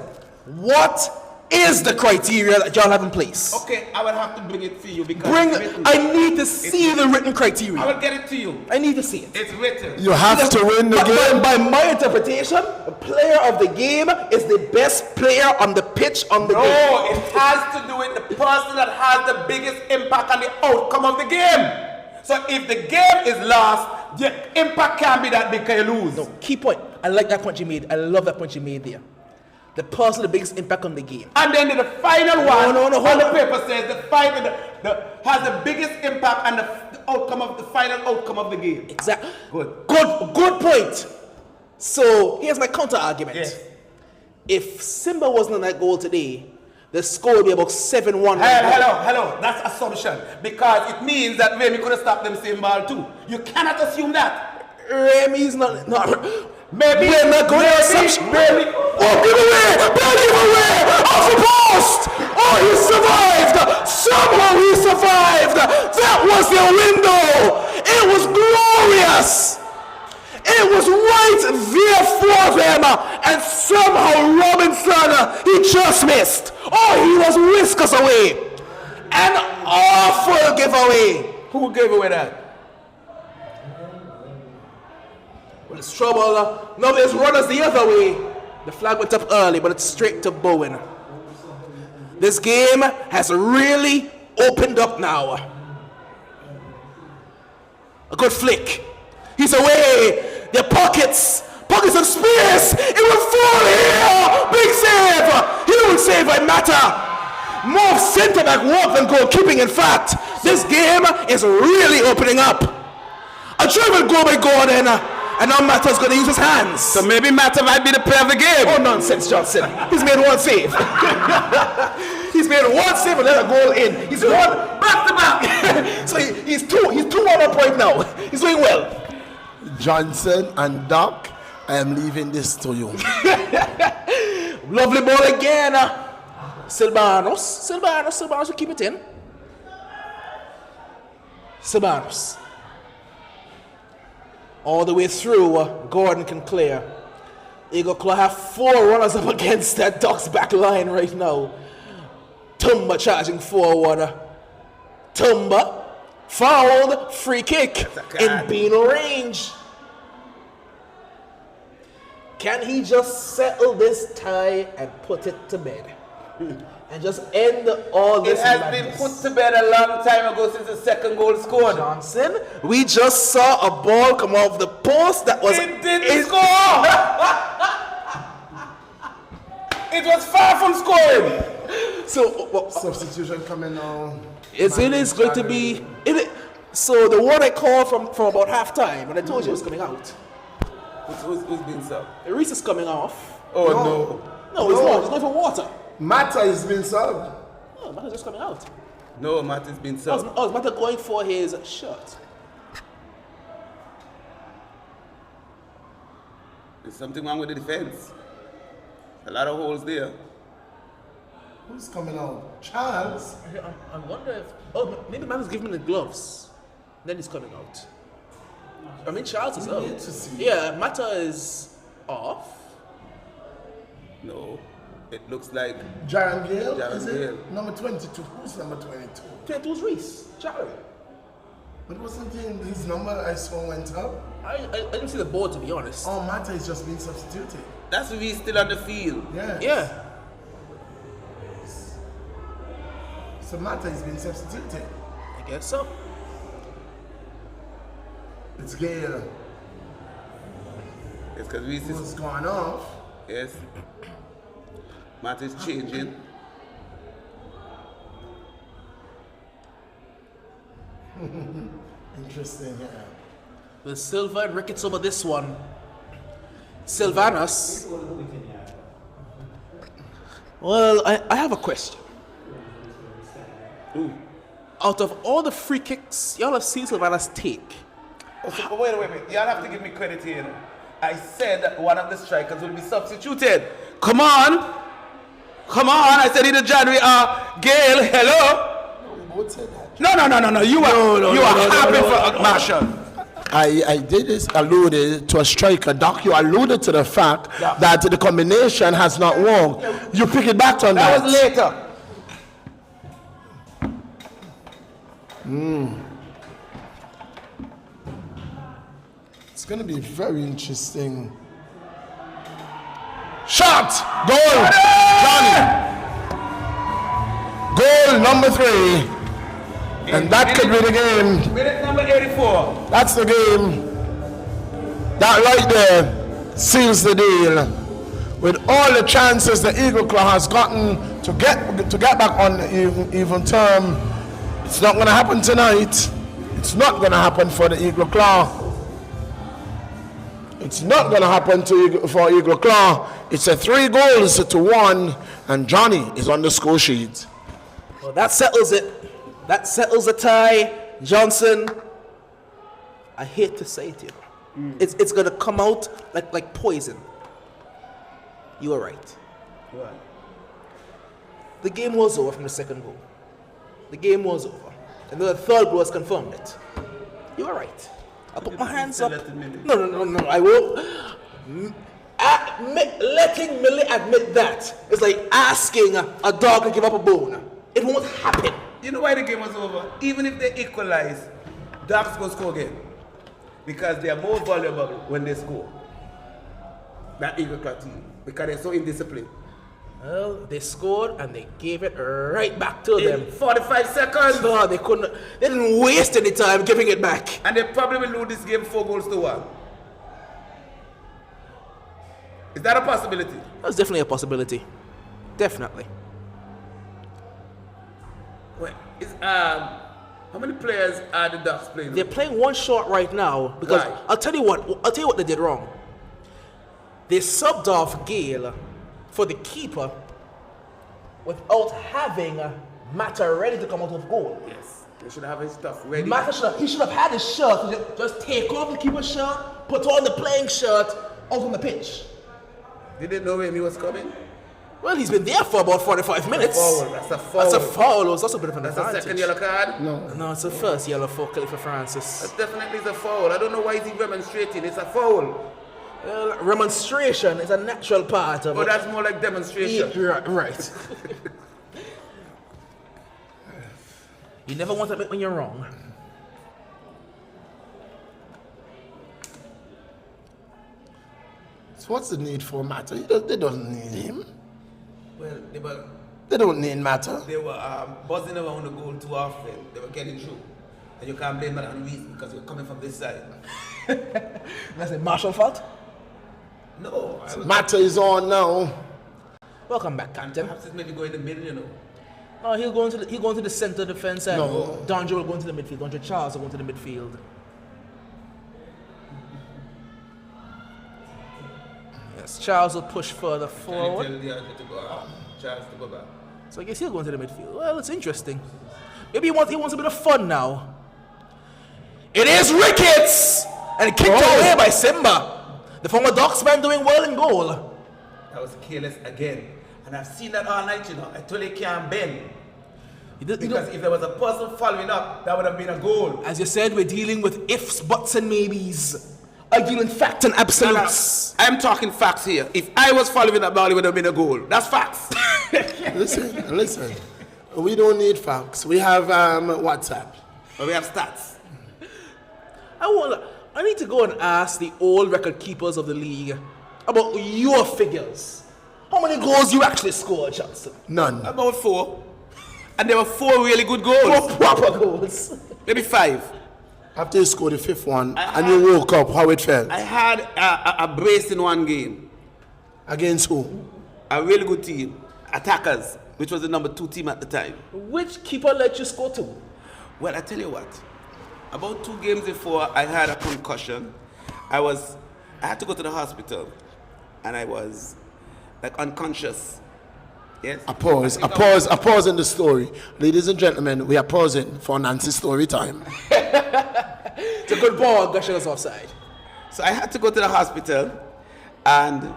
What is the criteria that y'all have in place? Okay, I will have to bring it to you because Bring. it's written. I need to see the written I criteria. will get it to you. I need to see it. It's written. You have to win the game. By my interpretation, the player of the game is the best player on the pitch on the game. No, it has to do with the person that has the biggest impact on the outcome of the game. So if the game is lost, the impact can't be that big because you lose. No, key point. I like that point you made. I love that point you made there. the person with the biggest impact on the game. And then the final one, no, hold on the on. paper says the fight has the biggest impact and the outcome of the final outcome of the game. Exactly. Good. Point. So here's my counter argument. Yes. If Simba wasn't on that goal today, the score would be about 7-1. Hello. That's assumption. Because it means that Remy could have stopped them same ball too. You cannot assume that. Remy's not. Maybe we're not going to assumption. Oh, give away! Off the post! Oh, he survived! Somehow he survived! That was the window! It was glorious! It was right there for them, and somehow Robinson, he just missed. Oh, he was whiskers away. An awful giveaway. Who gave away that? Well, it's trouble. Now there's runners the other way. The flag went up early, but it's straight to Bowen. This game has really opened up now. A good flick. He's away. Their pockets of space. It will fall here. Big save. He will save by matter. More centre back work than goalkeeping. In fact, this game is really opening up. A driven goal by Gordon, and now Matta's going to use his hands. So maybe Matta might be the player of the game. Oh, nonsense, Johnson. He's made one save. He's made one save and let a goal in. He's one back to back. So he's 2-1 up right now. He's doing well. Johnson and Doc, I am leaving this to you. Lovely ball again. Silvanos will keep it in. Silvanos. All the way through, Gordon can clear. Eagle Claw have 4 runners up against that Ducks back line right now. Tumba charging forward. Tumba fouled, free kick in Beano range. Can he just settle this tie and put it to bed? And just end all this It has madness? been put to bed a long time ago since the second goal scored. Johnson, we just saw a ball come off the post that was... It didn't score! It was far from scoring! So, Substitution coming now. it is going to be... So the one I called from about half time, and I told you it was coming out. Who's been subbed? Reese is coming off. Oh no. No, it's not. It's not for water. Matta is being subbed. Oh, Matta's just coming out. No, Matta's been subbed. Oh, is Matta going for his shirt? There's something wrong with the defense. A lot of holes there. Who's coming out? Charles? I wonder if... Oh, maybe Matta's giving him the gloves. Then he's coming out. I mean, Charles is out. need to see. Yeah, Matta is off. No. It looks like Jaron Gale? Jaron Is Gale. it? Number 22. Who's number 22? 22's Reese. Charlie. But wasn't his number I saw went up? I didn't see the board, to be honest. Oh, Matta is just being substituted. that's we still on the field. Yeah. Yeah. So Matta is being substituted. I guess so. It's Gale. It's because we see. Who's gone off? Yes. Matt is changing. Interesting, yeah. With Silva and Ricketts over this one. Silvanus. Well, I have a question. Ooh. Out of all the free kicks y'all have seen Silvanus take, So, wait. Y'all have to give me credit here. I said that one of the strikers will be substituted. Come on. I said in January, Gail, hello. We both said that. No. You are happy for Marshall. I did alluded to a striker. Doc, you alluded to the fact that the combination has not worked. You pick it back on that. That was later. It's going to be very interesting. Shot! Goal! Johnny! Goal number 3. And that could be the game. Minute number 84. That's the game. That right there seals the deal. with all the chances the Eagle Claw has gotten to get back on the even term, it's not going to happen tonight. It's not going to happen for the Eagle Claw. It's not going to happen for Eagle Claw. It's a 3-1, and Johnny is on the score sheet. Well, that settles it. That settles the tie. Johnson, I hate to say it, you know. It's going to come out like poison. You were right. What? The game was over from the second goal. The game was over. And the third goal has confirmed it. You were right. I'll put my hands up. No. I won't. Letting Millie admit that is like asking a dog to give up a bone. It won't happen. You know why the game was over? Even if they equalize, Dogs will score again. Because they are more valuable when they score. That Eagle Claw team. Because they're so indisciplined. Well, they scored and they gave it right back to them. 45 seconds. No, they couldn't. They didn't waste any time giving it back. And they probably will lose this game 4-1. Is that a possibility? That's definitely a possibility. Definitely. Well, how many players are the Ducks playing? They're playing one short right now because Right. I'll tell you what they did wrong. They subbed off Gale for the keeper without having Mata ready to come out of goal. Yes. They should have his stuff ready. Mata should have had his shirt. Just take off the keeper's shirt, put on the playing shirt out on the pitch. They didn't know when he was coming? Well, he's been there for about 45 minutes. That's a foul. That's a foul. It was also a bit of an That's a advantage. second yellow card? No, it's the first yellow for Khalifa Francis. That definitely is a foul. I don't know why he's demonstrating. It's a foul. Well, remonstration is a natural part of But it. that's more like demonstration. Right. You never want to admit when you're wrong. So what's the need for Mata? They don't need him. Well, They don't need Mata. they were buzzing around the goal too often. They were getting through. And you can't blame that on reason because you're coming from this side. That's a Marshall fault. No. Mata is on now. Welcome back, Captain. Perhaps it's maybe go in the middle, you know. No, he'll go into the center defense and No. Donjo will go into the midfield. Donjo Charles will go into the midfield. Yes, Charles will push further forward. Tell the other to go Charles to go back. So I guess he'll go into the midfield. Well, it's interesting. Maybe he wants a bit of fun now. It is Ricketts! And kicked away by Simba. The former Docksman doing well in goal. That was careless again. And I've seen that all night, you know. I told you can't bend. Because if there was a person following up, that would have been a goal. As you said, we're dealing with ifs, buts, and maybes. Arguing fact and absolutes. I'm talking facts here. If I was following that ball, it would have been a goal. That's facts. Listen. We don't need facts. We have WhatsApp. But we have stats. I need to go and ask the old record keepers of the league about your figures. How many goals you actually scored, Johnson? None. About 4. And there were 4 really good goals. 4 proper goals. Maybe 5. After you scored the 5th one and you woke up, how it felt? I had a brace in one game. Against who? A really good team. Attackers, which was the number 2 team at the time. Which keeper let you score 2? Well, I tell you what. About 2 games before, I had a concussion. I had to go to the hospital. And I was like unconscious. Yes? A pause in the story. Ladies and gentlemen, we are pausing for Nancy's story time. It's a good ball, Gushing us offside. So I had to go to the hospital and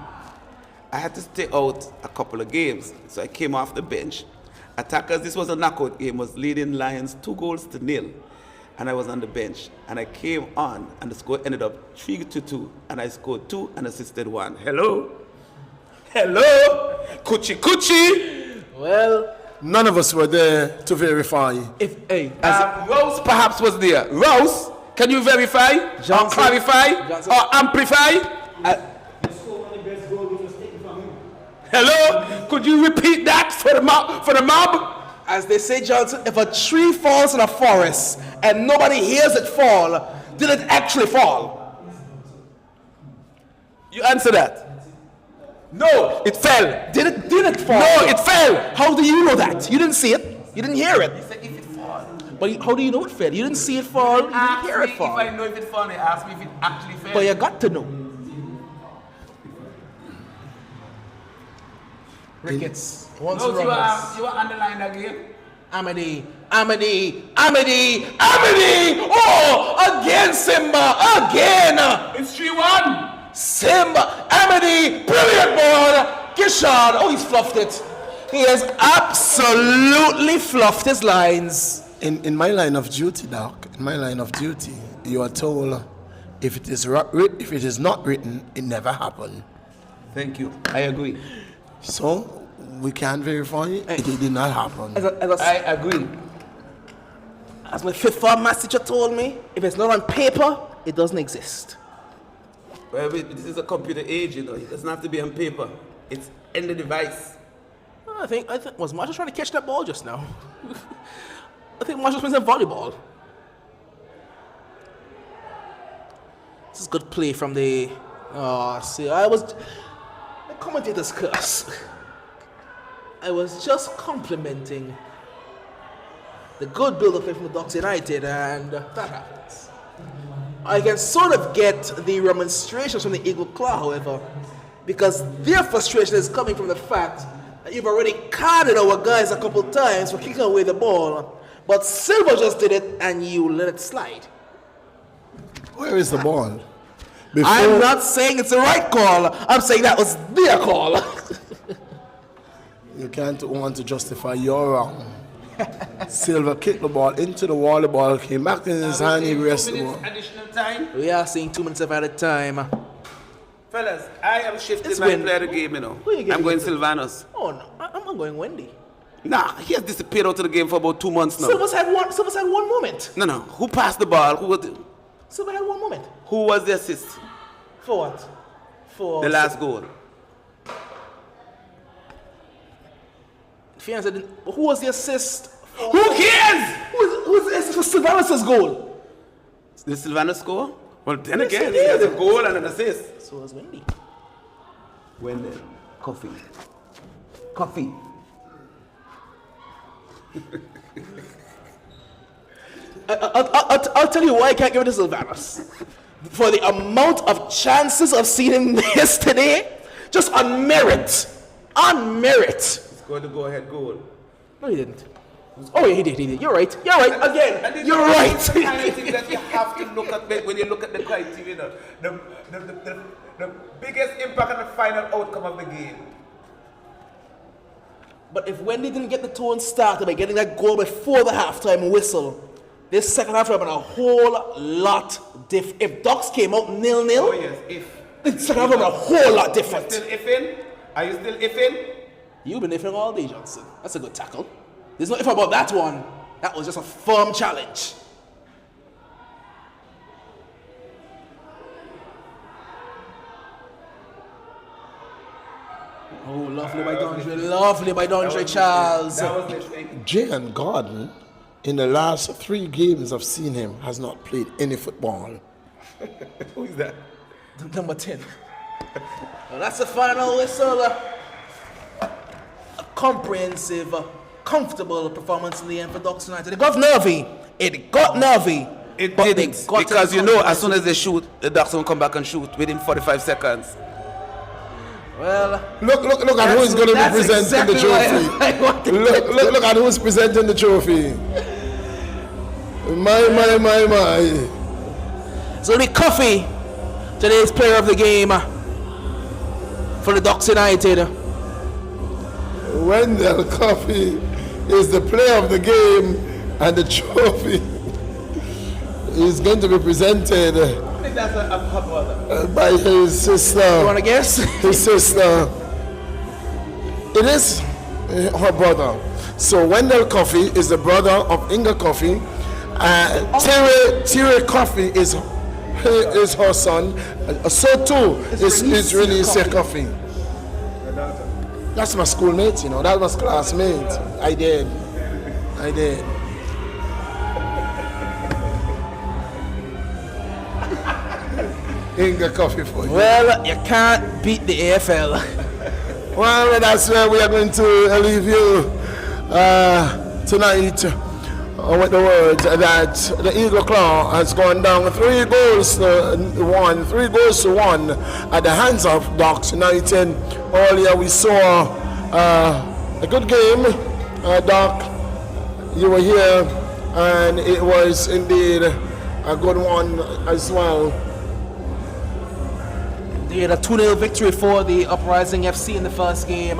I had to stay out a couple of games. So I came off the bench. Attackers, this was a knockout game, was leading Lions 2-0. And I was on the bench. And I came on and the score ended up 3-2. And I scored 2 and assisted 1. Hello? Coochie. Well, None of us were there to verify. Rose perhaps was there. Rose, can you verify? Johnson. Or clarify? Johnson. Or amplify? Hello? Could you repeat that for the mob? as they say, Johnson, if a tree falls in a forest and nobody hears it fall, did it actually fall? You answer that. No, it fell. Did it fall? No, it fell. How do you know that? You didn't see it. You didn't hear it. He said if it fall. But how do you know it fell? You didn't see it fall. You didn't hear it fall. If I know if it fall, they ask me if it actually fell. But you got to know. Ricketts. Once No, you runners. are underlined again. Amity. Oh, again, Simba. Again. It's 3-1. Simba. Amity. Brilliant ball. Gishard. Oh, he's fluffed it. He has absolutely fluffed his lines. In my line of duty, Doc, in my line of duty, you are told if it is not written, it never happened. Thank you. I agree. So we can't verify it. It did not happen. I agree. As my fifth form maths teacher told me, if it's not on paper, it doesn't exist. Well, this is a computer age, you know. It doesn't have to be on paper. It's in the device. I think was Marshall trying to catch that ball just now? I think Marshall's playing some volleyball. This is good play from the. Oh, see, the commentator's curse. I was just complimenting the good build-up play from the Ducks United, and that happens. I can sort of get the remonstrations from the Eagle Claw, however, because their frustration is coming from the fact that you've already carded our guys a couple times for kicking away the ball, but Silver just did it and you let it slide. Where is the ball? I'm not saying it's the right call. I'm saying that was their call. You can't want to justify your wrong. Silver kicked the ball into the wall. The ball came back in his hand. He raced the ball. Additional time. We are seeing 2 minutes at a time. Fellas, I am shifting It's my Wendy. player of the game, you know. Who you giving I'm going it to? Sylvanos. Oh no, I'm going Wendy. Nah, he has disappeared out of the game for about 2 months now. Silver's had one moment. No. Who passed the ball? Silver had one moment. Who was the assist? For what? For The last goal. Fiance didn't. Who was the assist? Who cares? Who was the assist for Sylvanus' goal? Did Sylvanos score? Well, then Yes, again, he he has a did. goal and an assist. So was Wendy. Wendell. Coffee. I'll tell you why I can't give it to Sylvanus. For the amount of chances of seeing him yesterday, just on merit. On merit. Scored the go-ahead goal. No, he didn't. Oh, yeah, he did. You're right. Again, you're right. The kind of thing that you have to look at when you look at the criteria. The biggest impact on the final outcome of the game. But if Wendy didn't get the tone started by getting that goal before the halftime whistle, this second half would have been a whole lot different. If Ducks came out 0-0, Oh yes, if. the second half would have been a whole lot Are different. you still iffing? Are you still iffing? You've been iffing all day, Johnson. That's a good tackle. There's no if about that one. That was just a firm challenge. Oh, lovely by Dondre. Lovely by Dondre Charles. That was lifting. Jalen Gordon, in the last 3 games I've seen him, has not played any football. Who is that? Number 10. Well, that's the final whistle. A comprehensive, comfortable performance in the end for Ducks United. It got nervy. It but they didn't. got Because it you know, as soon as they shoot, the Ducks will come back and shoot within 45 seconds. Well, Look at who's going to be that's presenting exactly the why trophy. I wanted Look at who's presenting the trophy. My. So the coffee, today's player of the game for the Ducks United. Wendell Coffey is the player of the game, and the trophy is going to be presented I think that's a hot water. by his You sister. wanna guess? His sister. It is her brother. So Wendell Coffey is the brother of Inga Coffey. Terry Coffey is her son. So too is Release Coffey. That's my schoolmate, you know. That was classmate. I did. Inga Coffey for you. Well, you can't beat the AFL. Well, that's where we are going to leave you tonight with the words that the Eagle Claw has gone down 3 goals to 1 at the hands of Docks United. Earlier we saw a good game. Doc, you were here, and it was indeed a good one as well. They had a 2-0 victory for the Uprising FC in the first game.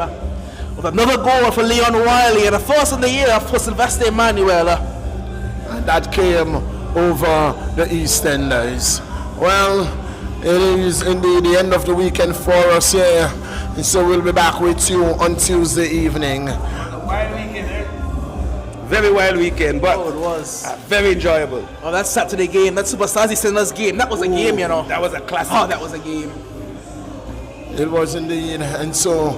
With another goal for Leon Wiley, and the first of the year for Sylvester Emmanuel. And that came over the EastEnders. Well, it is indeed the end of the weekend for us here, and so we'll be back with you on Tuesday evening. Wild weekend, eh? Very wild weekend, but Oh, it was. very enjoyable. Oh, that Saturday game, that Superstars EastEnders game, that was a game, you know. That was a classic. Oh, that was a game. It was indeed, and so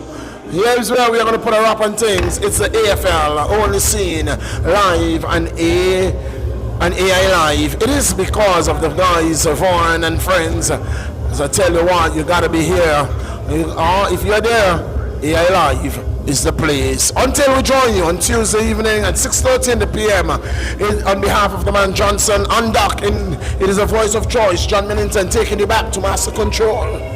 here's where we are going to put a wrap on things. It's the AFL, only seen live on AI Live. It is because of the guys, Vaughan and friends. As I tell you what, you got to be here. If you're there, AI Live is the place. Until we join you on Tuesday evening at 6:30 p.m. On behalf of the man Johnson, on Dock, it is a voice of choice, John Millington, taking you back to Master Control.